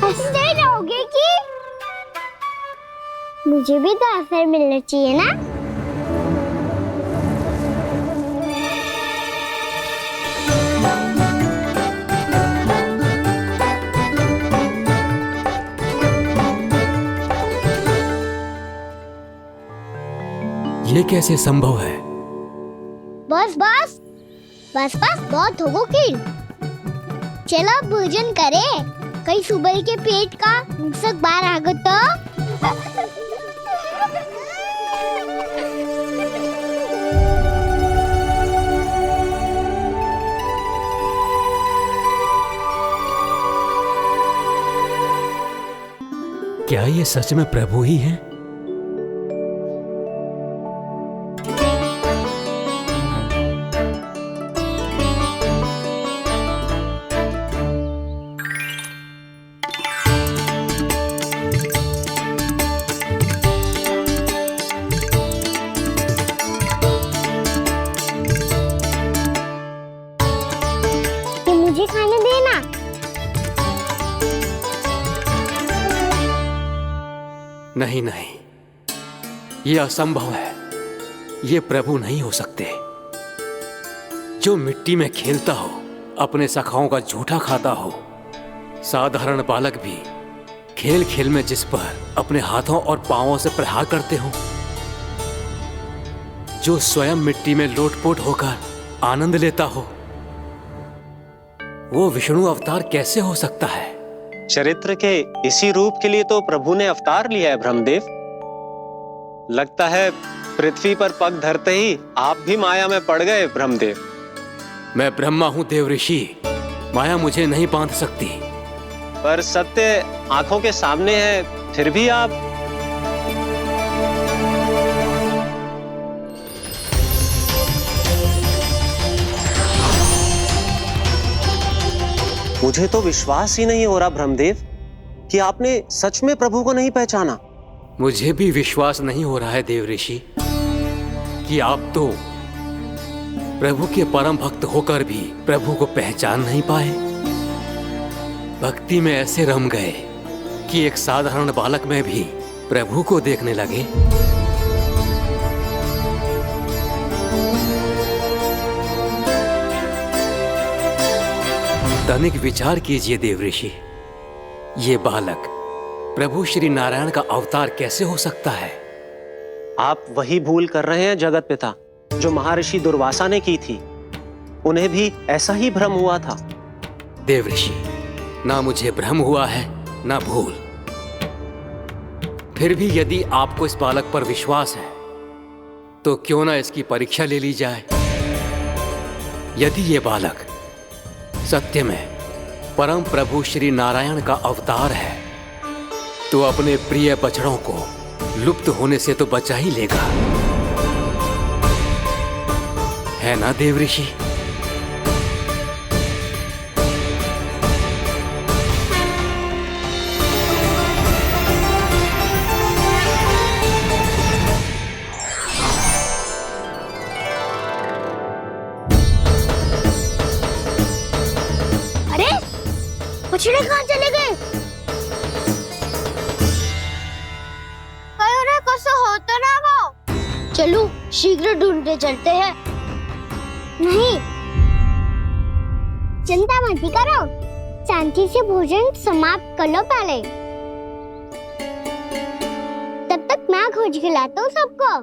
हंसते रहोगे कि? मुझे भी तो अवसर मिलना चाहिए ना। ये कैसे संभव है? बस बस बस बस बहुत होगो कि। चलो भोजन करे, कई सुबह के पेट का मूषक बाहर आ गो तो। क्या ये सच में प्रभु ही हैं? मुझे खाने देना। नहीं नहीं, ये असंभव है। ये प्रभु नहीं हो सकते। जो मिट्टी में खेलता हो, अपने सखाओं का झूठा खाता हो, साधारण बालक भी खेल खेल में जिस पर अपने हाथों और पांवों से प्रहार करते हो, जो स्वयं मिट्टी में लोटपोट होकर आनंद लेता हो, वो विष्णु अवतार कैसे हो सकता है? चरित्र के इसी रूप के लिए तो प्रभु ने अवतार लिया है ब्रह्मदेव। लगता है पृथ्वी पर पग धरते ही आप भी माया में पड़ गए ब्रह्मदेव। मैं ब्रह्मा हूं देव ऋषि, माया मुझे नहीं बांध सकती। पर सत्य आंखों के सामने है, फिर भी आप। मुझे तो विश्वास ही नहीं हो रहा ब्रह्मदेव कि आपने सच में प्रभु को नहीं पहचाना। मुझे भी विश्वास नहीं हो रहा है देव ऋषि कि आप तो प्रभु के परम भक्त होकर भी प्रभु को पहचान नहीं पाए। भक्ति में ऐसे रम गए कि एक साधारण बालक में भी प्रभु को देखने लगे। तनिक विचार कीजिए देवऋषि, ये बालक प्रभु श्री नारायण का अवतार कैसे हो सकता है? आप वही भूल कर रहे हैं जगत पिता जो महर्षि दुर्वासा ने की थी। उन्हें भी ऐसा ही भ्रम हुआ था। देवऋषि, ना मुझे भ्रम हुआ है ना भूल। फिर भी यदि आपको इस बालक पर विश्वास है तो क्यों ना इसकी परीक्षा ले ली जाए। यदि ये बालक सत्य में परम प्रभु श्री नारायण का अवतार है तो अपने प्रिय बछड़ों को लुप्त होने से तो बचा ही लेगा, है ना देवऋषि? अरे बछड़े कहाँ चले गए? होता ना वो। चलो शीघ्र ढूंढते चलते हैं। नहीं, चिंता मत करो, शांति से भोजन समाप्त कर लो पहले। तब तक मैं खोज के लाता हूँ सबको।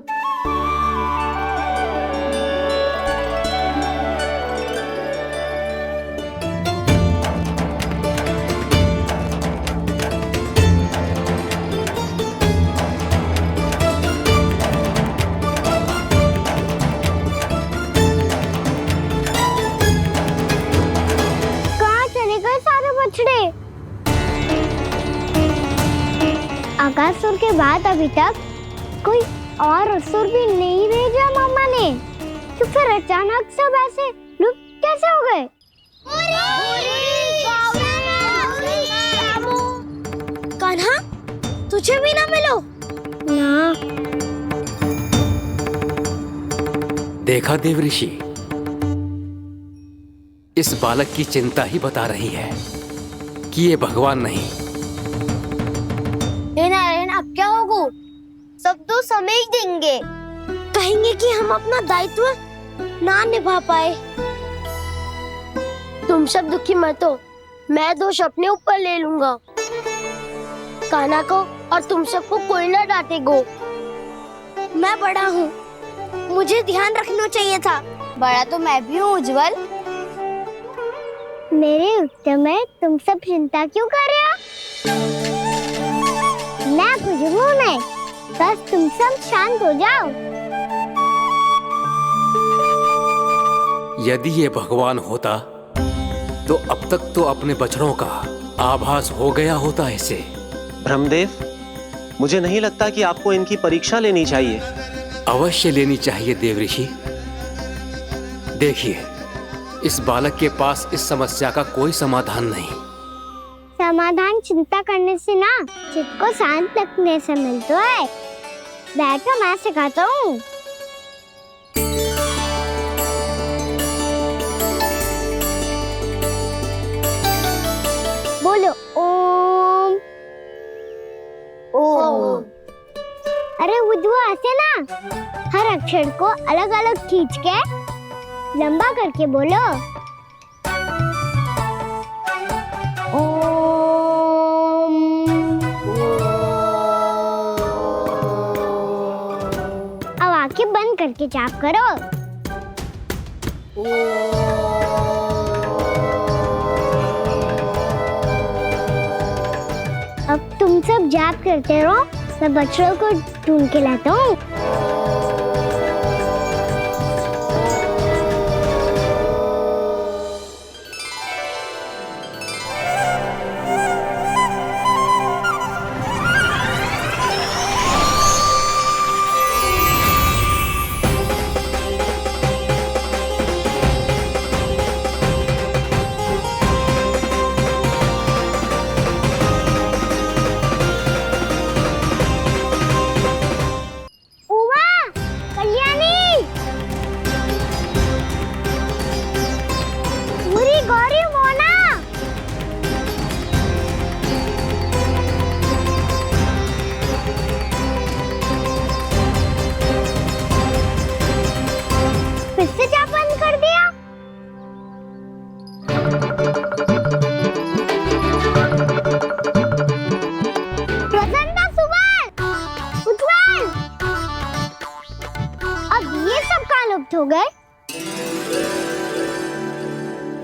अगासुर के बाद अभी तक कोई और असुर भी नहीं भेजा मामा ने, तो फिर अचानक सब ऐसे लुप्त कैसे हो गए? कान्हा, तुझे भी ना मिलो ना। देखा देवऋषि, इस बालक की चिंता ही बता रही है कि ये भगवान नहीं। नारायण, अब क्या होगा? सब तो समझ देंगे, कहेंगे कि हम अपना दायित्व ना निभा पाए। तुम सब दुखी मत हो, मैं दोष अपने ऊपर ले लूंगा। कान्हा को और तुम सबको कोई ना डांटेगो। मैं बड़ा हूँ, मुझे ध्यान रखना चाहिए था। बड़ा तो मैं भी हूँ उज्जवल। मेरे उत्तर में तुम सब चिंता क्यों कर रहे हो? मैं बुझूंगा नहीं, बस तुम सब शांत हो जाओ। यदि ये भगवान होता तो अब तक तो अपने बछड़ों का आभास हो गया होता इसे। ब्रह्मदेव, मुझे नहीं लगता कि आपको इनकी परीक्षा लेनी चाहिए। अवश्य लेनी चाहिए देवऋषि। देखिए, इस बालक के पास इस समस्या का कोई समाधान नहीं। समाधान चिंता करने से ना, चित्त को शांत रखने से मिलता है। बैठो, मैं सिखाता हूँ। बोलो ओम। ओम। अरे उद्वा, ऐसे ना हर अक्षर को अलग अलग खींच के लंबा करके बोलो। अब आंखें बंद करके जाप करो। अब तुम सब जाप करते रहो, मैं बच्चों को ढूंढ के लाता हूँ।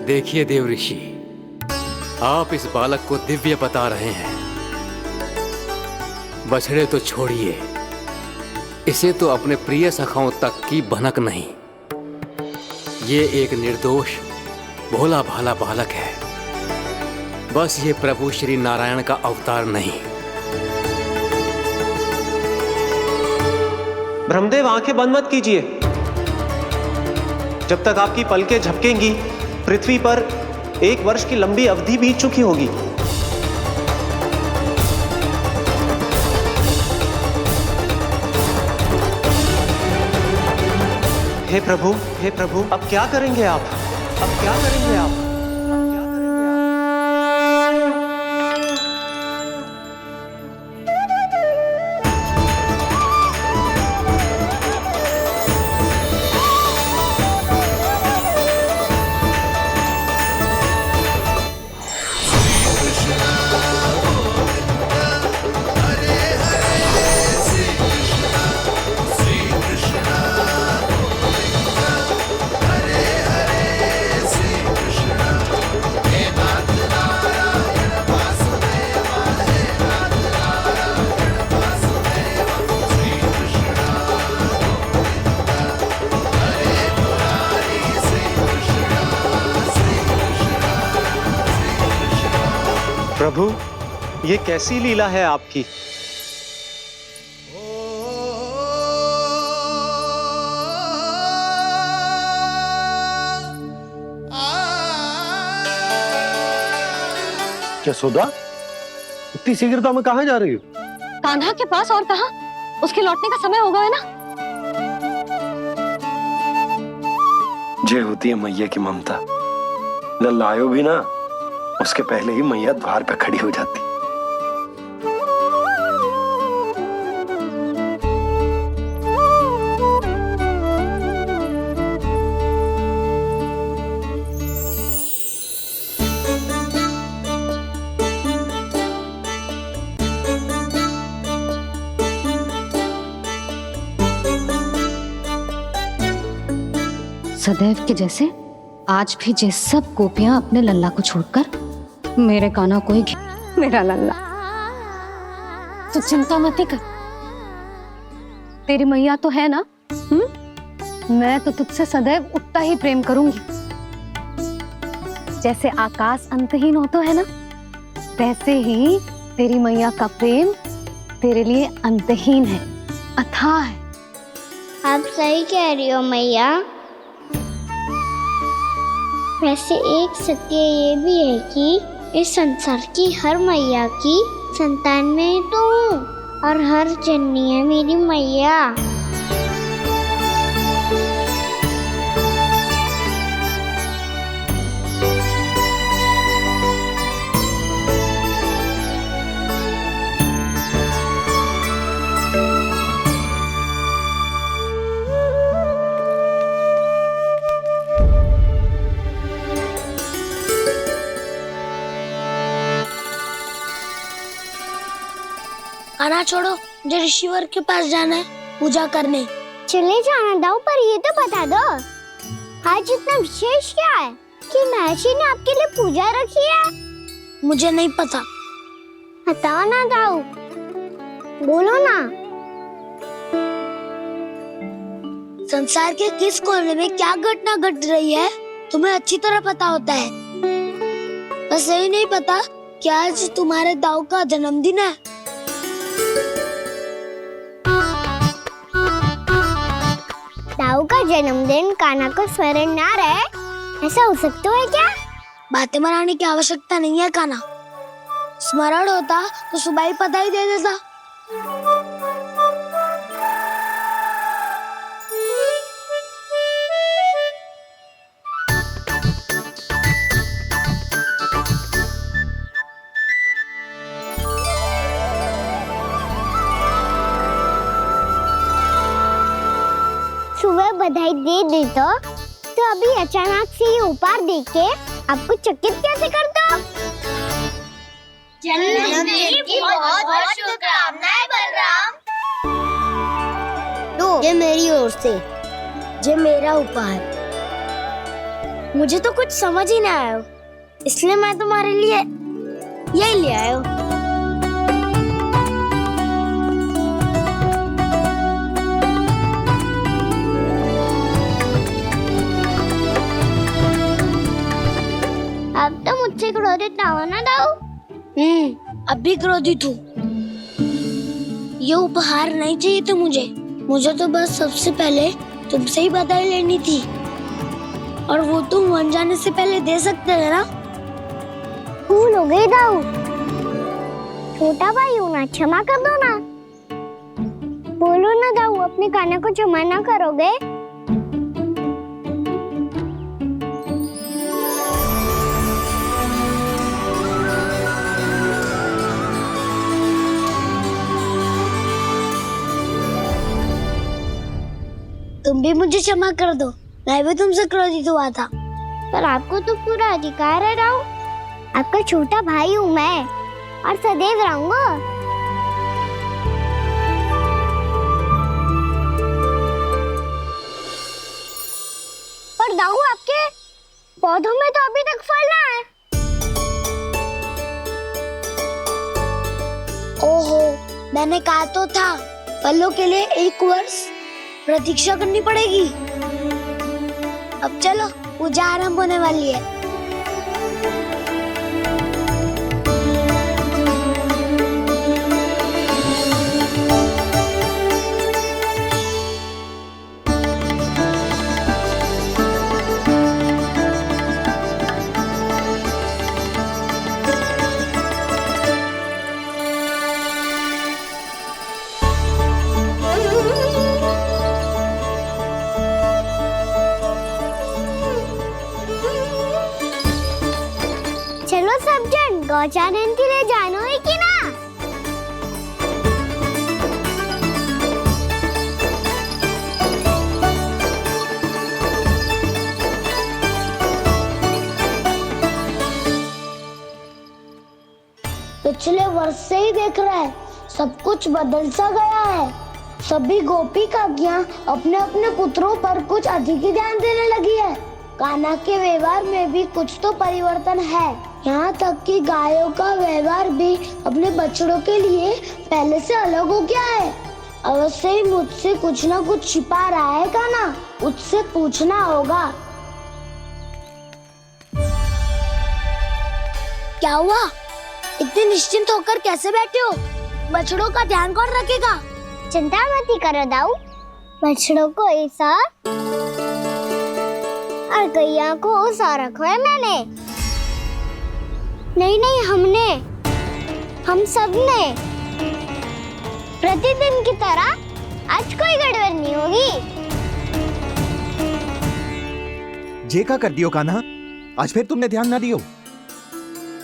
देखिए देव ऋषि, आप इस बालक को दिव्य बता रहे हैं। बछड़े तो छोड़िए, इसे तो अपने प्रिय सखाओं तक की भनक नहीं। ये एक निर्दोष भोला भाला बालक है, बस ये प्रभु श्री नारायण का अवतार नहीं। ब्रह्मदेव, आंखें बंद मत कीजिए। जब तक आपकी पलकें झपकेंगी, पृथ्वी पर 1 वर्ष की लंबी अवधि बीत चुकी होगी। हे प्रभु, अब क्या करेंगे आप? अब क्या करेंगे आप? प्रभु, ये कैसी लीला है आपकी? यशोदा, इतनी शीघ्रता में कहाँ जा रही हो? कान्हा के पास, और कहाँ? उसके लौटने का समय हो गया है ना। जय होती है मैया की ममता। लल्लायो भी ना, उसके पहले ही मैया द्वार पे खड़ी हो जाती। सदैव के जैसे आज भी जे सब गोपियां अपने लल्ला को छोड़कर मेरे कान्हा को ही मेरा लल्ला। तो चिंता मत कर, तेरी मैया तो है ना। मैं तो तुझसे सदैव उतना ही प्रेम करूंगी। जैसे आकाश अंतहीन होता है ना, वैसे ही तेरी मैया का प्रेम तेरे लिए अंतहीन है, अथाह है। आप सही कह रही हो मैया। वैसे एक सत्य ये भी है कि इस संसार की हर मैया की संतान में तो हूँ, और हर जननी है मेरी मैया। खाना छोड़ो, मुझे ऋषिवर के पास जाना है पूजा करने। चले जाना दाऊ, पर ये तो बता दो आज इतना विशेष क्या है कि महर्षि ने आपके लिए पूजा रखी है? मुझे नहीं पता। बताओ ना दाऊ, बोलो ना। संसार के किस कोने में क्या घटना घट रही है तुम्हें अच्छी तरह पता होता है। बस यही नहीं पता कि आज तुम्हारे दाऊ का जन्मदिन है। दाऊ का जन्मदिन कान्हा को स्मरण ना रहे, ऐसा हो सकता है क्या? बातें बनाने की आवश्यकता नहीं है कान्हा। स्मरण होता तो सुबह ही पता ही दे देता। सुबह बधाई दे देता तो अभी अचानक से ये उपहार देख के आपको चकित कैसे करता? जन्मदिन की बहुत-बहुत शुभकामनाएं बलराम। लो, ये मेरी ओर से, ये मेरा उपहार। मुझे तो कुछ समझ ही ना आया, इसलिए मैं तुम्हारे लिए यही ले आया हूँ। अब तो मुझसे क्रोधित ना हो ना दाऊ। अब भी क्रोधित हूँ। ये उपहार नहीं चाहिए था मुझे तो बस सबसे पहले तुमसे ही बधाई लेनी थी, और वो तुम वन जाने से पहले दे सकते थे ना। भूल हो गई दाऊ। छोटा भाई हूँ ना, क्षमा कर दो ना। बोलो ना दाऊ, अपने कान्हा को क्षमा ना करोगे? तुम भी मुझे क्षमा कर दो, मैं भी तुमसे क्रोधित हुआ था। पर आपको तो पूरा अधिकार है दाऊ। आपका छोटा भाई हूँ मैं, और सदैव रहूंगा। पर दाऊ, आपके पौधों में तो अभी तक फल ना है। ओहो, मैंने कहा तो था फलों के लिए 1 वर्ष प्रतीक्षा करनी पड़ेगी। अब चलो, पूजा आरंभ होने वाली है। चलो सब जन गौचारण के लिए जानो है कि ना? पिछले वर्ष से ही देख रहा है, सब कुछ बदल सा गया है। सभी गोपी काकियां अपने अपने पुत्रों पर कुछ अधिक ही ध्यान देने लगी है। कान्हा के व्यवहार में भी कुछ तो परिवर्तन है। यहाँ तक कि गायों का व्यवहार भी अपने बछड़ों के लिए पहले से अलग हो गया है। अवश्य ही मुझसे कुछ ना कुछ छिपा रहा है कान्हा, उससे पूछना होगा। क्या हुआ? इतने निश्चिंत होकर कैसे बैठे हो? बछड़ों का ध्यान कौन रखेगा? चिंता मत करो दाऊ, बछड़ों को ऐसा और गैया को ऐसा रखा है मैंने। नहीं, हम सब ने प्रतिदिन की तरह आज कोई गड़बड़ नहीं होगी। जे का कर दियो कान्हा, आज फिर तुमने ध्यान ना दियो।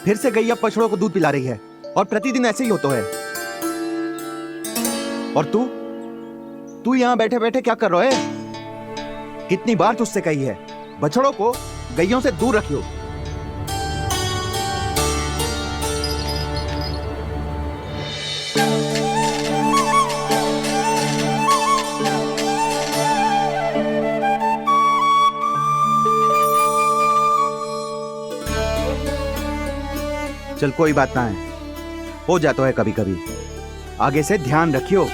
फिर से गैया बछड़ों को दूध पिला रही है, और प्रतिदिन ऐसे ही होता है। और तू यहाँ बैठे बैठे क्या कर रहा है? कितनी बार तुझसे कही है, बछड़ों को गैयों से दूर रखियो। चल कोई बात ना है, हो जाता है कभी कभी। आगे से ध्यान रखियो।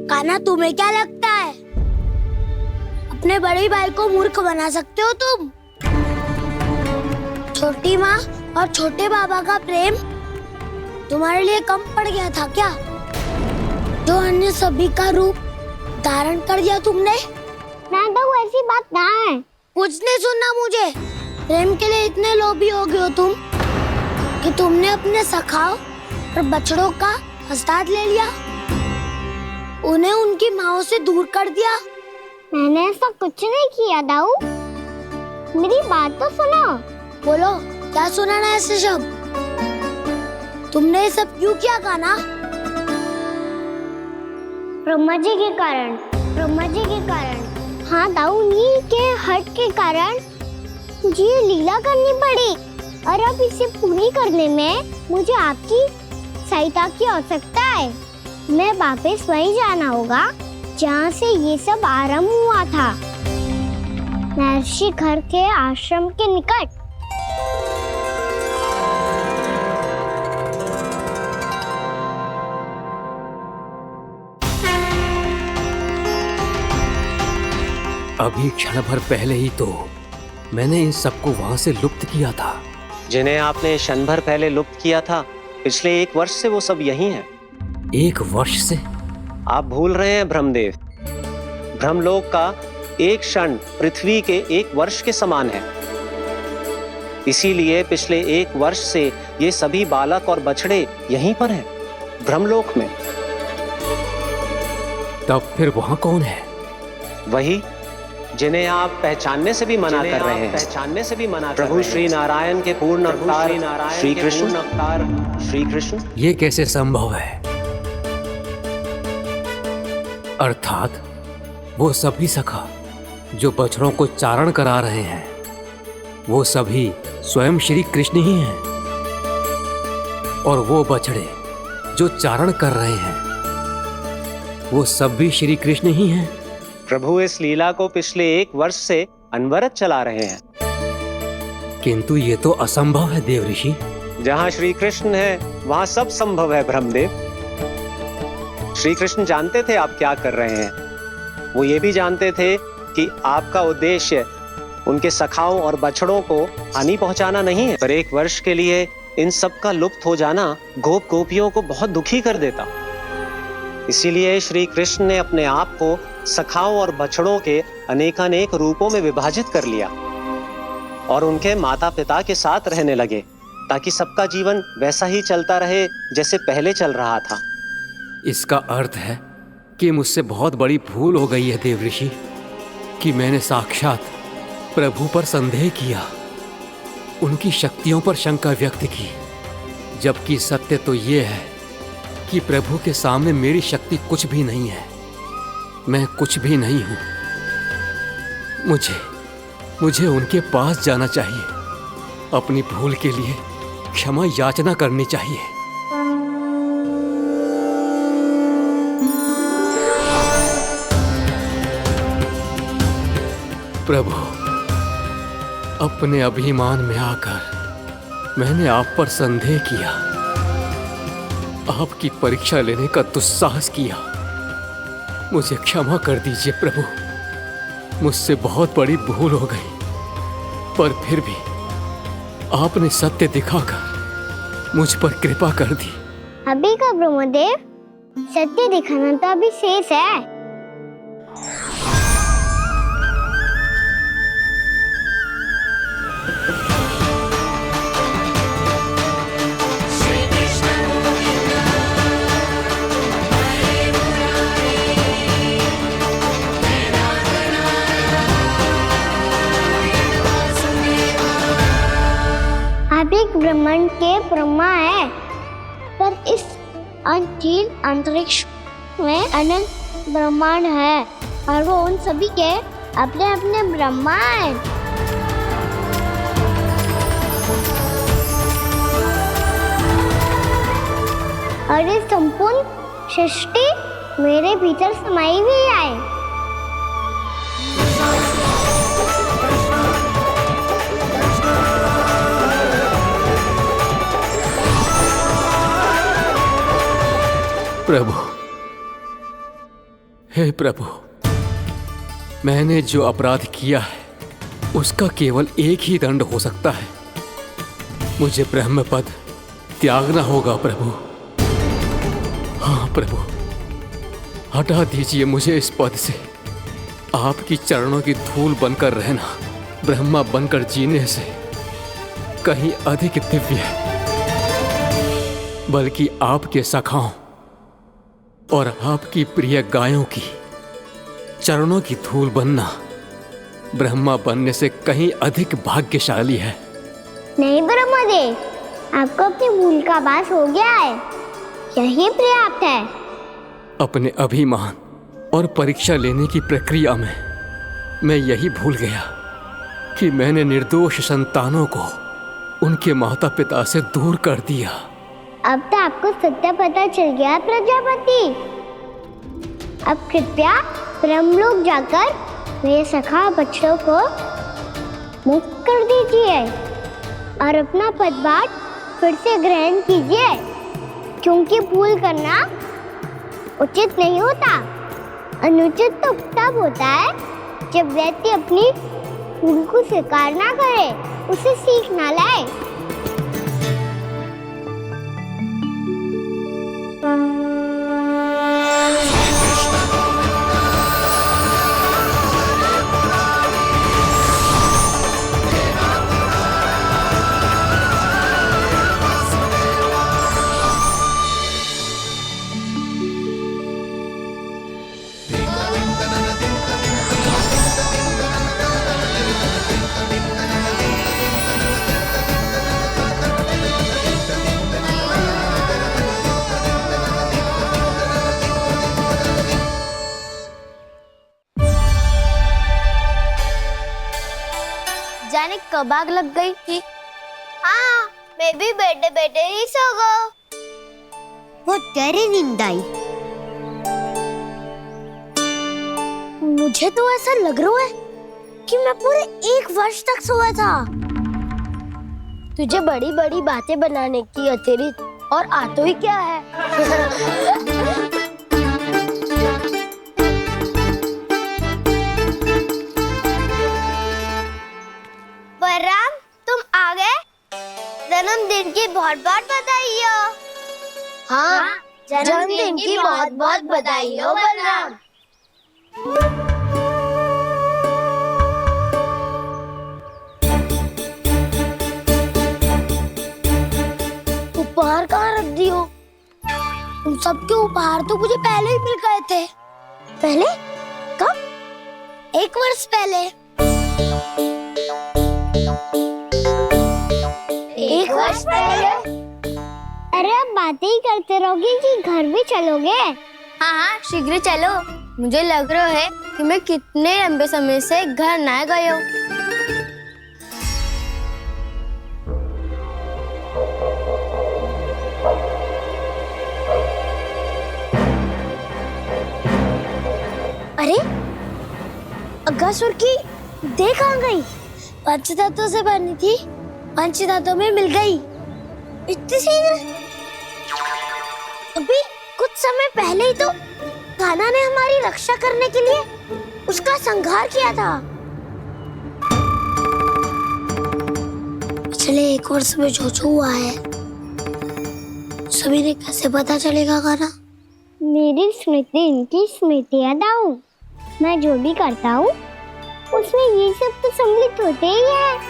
कान्हा, तुम्हें क्या लगता है अपने बड़े भाई को मूर्ख बना सकते हो तुम? छोटी माँ और छोटे बाबा का प्रेम तुम्हारे लिए कम पड़ गया था क्या? जो अन्य सभी का रूप धारण कर दिया तुमने? ना तो ऐसी बात ना है। कुछ नहीं सुनना मुझे। प्रेम के लिए इतने लोभी हो गए हो तुम कि तुमने अपने सखाओं और बछड़ों का हस्ताक्षर ले लिया, उन्हें उनकी माँओं से दूर कर दिया। मैंने ऐसा कुछ नहीं किया दाऊ, मेरी बात तो सुनो। बोलो, क्या सुनाना है ऐसे शब्द? तुमने ये सब क्यों किया कान्हा? ब्रह्मा जी के कारण हाँ दाऊ, उन्हीं के हट के कारण मुझे ये लीला करनी पड़ी और अब इसे पूरी करने में मुझे आपकी सहायता की आवश्यकता है। मैं वापस वहीं जाना होगा जहाँ से ये सब आरंभ हुआ था, महर्षि घर के आश्रम के निकट। अभी क्षण भर पहले ही तो मैंने इन सबको वहां से लुप्त किया था। जिन्हें आपने क्षण भर पहले लुप्त किया था, पिछले 1 वर्ष से वो सब यही हैं। 1 वर्ष से? आप भूल रहे हैं ब्रह्मदेव। ब्रह्मलोक का एक क्षण पृथ्वी के 1 वर्ष के समान है। इसीलिए पिछले 1 वर्ष से ये सभी बालक और बछड़े यहीं पर हैं, ब्रह्मलोक में। तब फिर वहां कौन है? वही जिन्हें आप पहचानने से भी मना कर रहे हैं। पहचानने से भी मना प्रभु श्री नारायण के पूर्ण अवतार श्री कृष्ण। ये कैसे संभव है? अर्थात वो सभी सखा जो बछड़ों को चारण करा रहे हैं, वो सभी स्वयं श्री कृष्ण ही हैं। और वो बछड़े जो चारण कर रहे हैं, वो सब भी श्री कृष्ण ही हैं। प्रभु इस लीला को पिछले 1 वर्ष से अनवरत चला रहे हैं। किंतु ये तो असंभव है देव ऋषि। जहाँ श्री कृष्ण है वहाँ सब संभव है ब्रह्मदेव। श्री कृष्ण जानते थे आप क्या कर रहे हैं। वो ये भी जानते थे कि आपका उद्देश्य उनके सखाओं और बछड़ों को हानि पहुंचाना नहीं है। पर 1 वर्ष के लिए इन सब का लुप्त हो जाना गोप गोपियों को बहुत दुखी कर देता। इसीलिए श्री कृष्ण ने अपने आप को सखाओं और बछड़ों के अनेकानेक रूपों में विभाजित कर लिया और उनके माता पिता के साथ रहने लगे, ताकि सबका जीवन वैसा ही चलता रहे जैसे पहले चल रहा था। इसका अर्थ है कि मुझसे बहुत बड़ी भूल हो गई है देव ऋषि, कि मैंने साक्षात प्रभु पर संदेह किया, उनकी शक्तियों पर शंका व्यक्त की, जबकि सत्य तो ये है कि प्रभु के सामने मेरी शक्ति कुछ भी नहीं है। मैं कुछ भी नहीं हूं। मुझे उनके पास जाना चाहिए, अपनी भूल के लिए क्षमा याचना करनी चाहिए। प्रभु, अपने अभिमान में आकर मैंने आप पर संदेह किया, आपकी परीक्षा लेने का दुस्साहस किया। मुझे क्षमा कर दीजिए प्रभु, मुझसे बहुत बड़ी भूल हो गई। पर फिर भी आपने सत्य दिखाकर मुझ पर कृपा कर दी। अभी का ब्रह्मदेव, सत्य दिखाना तो अभी शेष है। एक ब्रह्मांड के ब्रह्मा है, पर इस अनंत अंतरिक्ष में अनंत ब्रह्मांड है और वो उन सभी के अपने अपने ब्रह्मा हैं। और ये संपूर्ण सृष्टि मेरे भीतर समाई हुई है। प्रभु, हे प्रभु, मैंने जो अपराध किया है उसका केवल एक ही दंड हो सकता है। मुझे ब्रह्म पद त्यागना होगा प्रभु। हाँ प्रभु, हटा दीजिए मुझे इस पद से। आपकी चरणों की धूल बनकर रहना ब्रह्मा बनकर जीने से कहीं अधिक दिव्य है। बल्कि आपके सखाओं और आपकी प्रिय गायों की चरणों की धूल बनना ब्रह्मा बनने से कहीं अधिक भाग्यशाली है। नहीं ब्रह्मदेव, आपको अपनी भूल का आभास हो गया है, यही पर्याप्त है। अपने अभिमान और परीक्षा लेने की प्रक्रिया में मैं यही भूल गया कि मैंने निर्दोष संतानों को उनके माता पिता से दूर कर दिया। अब तो आपको सत्य पता चल गया प्रजापति। अब कृपया ब्रह्मलोक जाकर मेरे सखा बच्चों को मुक्त कर दीजिए और अपना पदभार फिर से ग्रहण कीजिए, क्योंकि भूल करना उचित नहीं होता। अनुचित तो तब होता है जब व्यक्ति अपनी भूल को स्वीकार ना करे, उसे सीख ना लाए। जाने कब आग लग गई थी। हाँ, मैं भी बैठे बैठे ही सो गया। वो तेरी नींद आई। मुझे तो ऐसा लग रहा है कि मैं पूरे 1 वर्ष तक सोया था। तुझे बड़ी बड़ी बातें बनाने की अतिरिक्त और आता ही क्या है। बलराम, तुम आ गए। जन्मदिन की बहुत बहुत बधाई हो। हाँ, जन्मदिन की बहुत बहुत बधाई हो बलराम। उपहार कहाँ रख दी हो? तुम सबके उपहार तो मुझे पहले ही मिल गए थे। पहले? कब? 1 वर्ष पहले। 1 वर्ष पहले? अरे अब बातें ही करते रहोगे कि घर भी चलोगे? हाँ हाँ, शीघ्र चलो। मुझे लग रहा है कि मैं कितने लंबे समय से घर ना गई हूँ। अरे, अगासुर की देह कहाँ गई? पंचतत्वों से बनी थी, पंचतत्वों में मिल गई। इतनी शीघ्र? अभी कुछ समय पहले ही तो कान्हा ने हमारी रक्षा करने के लिए उसका संहार किया था। पिछले 1 वर्ष में जो जो हुआ है, सभी ने कैसे पता चलेगा कान्हा? मेरी स्मृति इनकी स्मृति अदाऊं। मैं जो भी करता हूँ उसमें ये सब तो सम्मिलित होते ही है।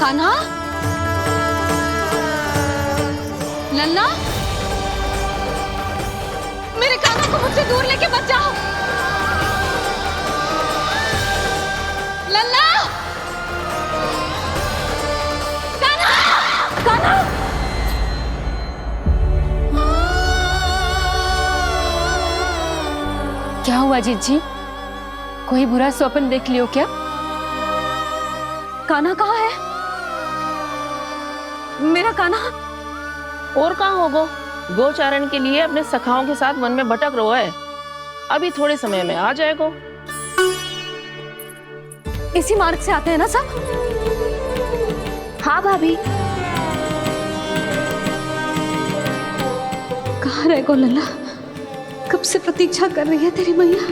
कान्हा, लल्ला, मेरे कान्हा को मुझसे दूर लेके मत जाओ। लल्ला, कान्हा, कान्हा। क्या हुआ जीजी? कोई बुरा स्वप्न देख लियो क्या? कान्हा कहाँ है? मेरा कान्हा? और कहाँ होगो? गोचारण के लिए अपने सखाओं के साथ वन में भटक रहा है। अभी थोड़े समय में आ जाएगा। इसी मार्ग से आते हैं ना सब? हाँ भाभी। कहाँ रह गो लल्ला? कब से प्रतीक्षा कर रही है तेरी मैया।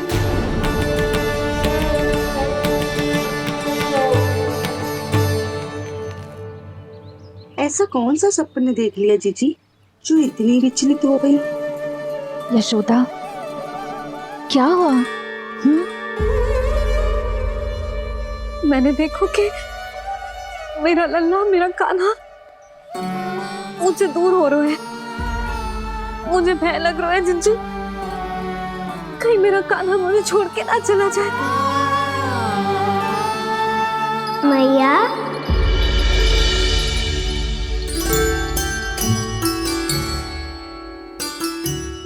ऐसा कौन सा सपने देख लिया जीजी जो इतनी विचलित हो गई? यशोदा, क्या हुआ? मैंने देखो कि मेरा लल्ला, मेरा कान्हा मुझसे दूर हो रहे हैं। मुझे भय लग रहा है जिंजू, कहीं मेरा कान्हा मुझे छोड़ के ना चला जाए। मैया,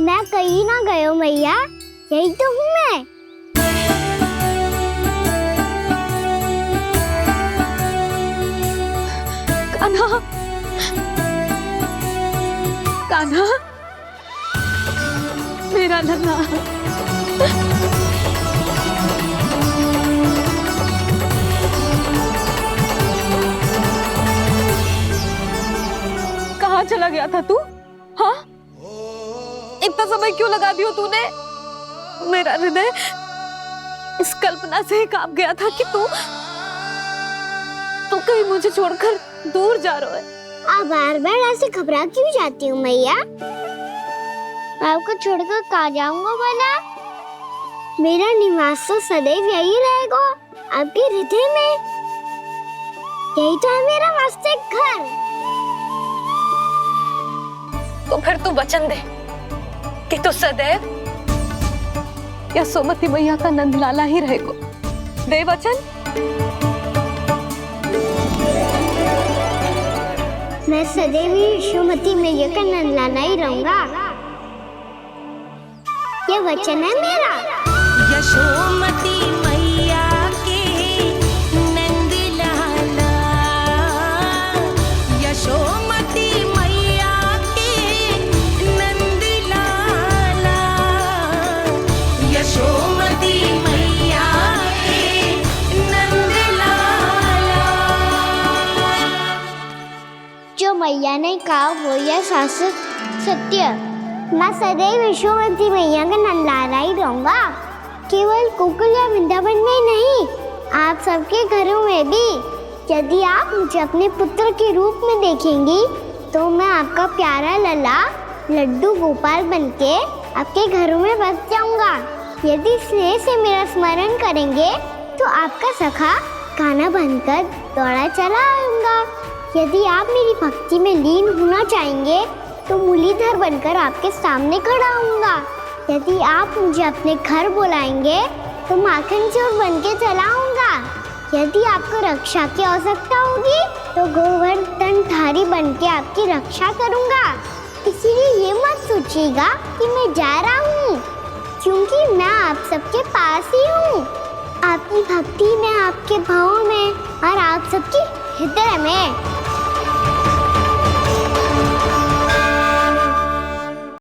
मैं कहीं ना गयो मैया, यही तो हूँ मैं। कान्हा, कान्हा, मेरा लल्ला। कहाँ चला गया था तू? हाँ, इतना समय क्यों लगा दिया तूने? मेरा हृदय इस कल्पना से ही कांप गया था कि तू कहीं मुझे छोड़कर दूर जा रहा है। आप बार बार ऐसे घबरा क्यों जाती हूँ मैया? आपको छोड़कर कहाँ जाऊंगा भला? मेरा निवास तो सदैव यही रहेगा, आपके हृदय में। यही तो है मेरा वास्तविक घर। तो फिर तू वचन दे कि तू सदैव यशोमती मैया का नंदलाला ही रहेगा। दे वचन। मैं सदैव यशोमती मैया का नंदलाला ही रहूंगा, ये वचन है मेरा। यशोमती मैया के नंद लाला, यशोमती मैया के नंद लाला, यशोमती मैया के नंद लाला। जो मैया ने कहा वो यह शाश्वत सत्य। मैं सदैव यशोमती मैया का नंदलाला ही रहूंगा, केवल गोकुल या वृंदावन में नहीं, आप सबके घरों में भी। यदि आप मुझे अपने पुत्र के रूप में देखेंगी तो मैं आपका प्यारा लल्ला लड्डू गोपाल बनके आपके घरों में बस जाऊंगा। यदि स्नेह से मेरा स्मरण करेंगे तो आपका सखा गाना बनकर दौड़ा चला आऊंगा। यदि आप मेरी भक्ति में लीन होना चाहेंगे तो मुरलीधर बनकर आपके सामने खड़ा होऊंगा। यदि आप मुझे अपने घर बुलाएंगे तो माखन चोर बनके चला आऊंगा। यदि आपको रक्षा की आवश्यकता होगी तो गोवर्धनधारी बनके आपकी रक्षा करूंगा। इसीलिए ये मत सोचिएगा कि मैं जा रहा हूँ, क्योंकि मैं आप सबके पास ही हूँ, आपकी भक्ति में, आपके भावों में और आप सबके हृदय में।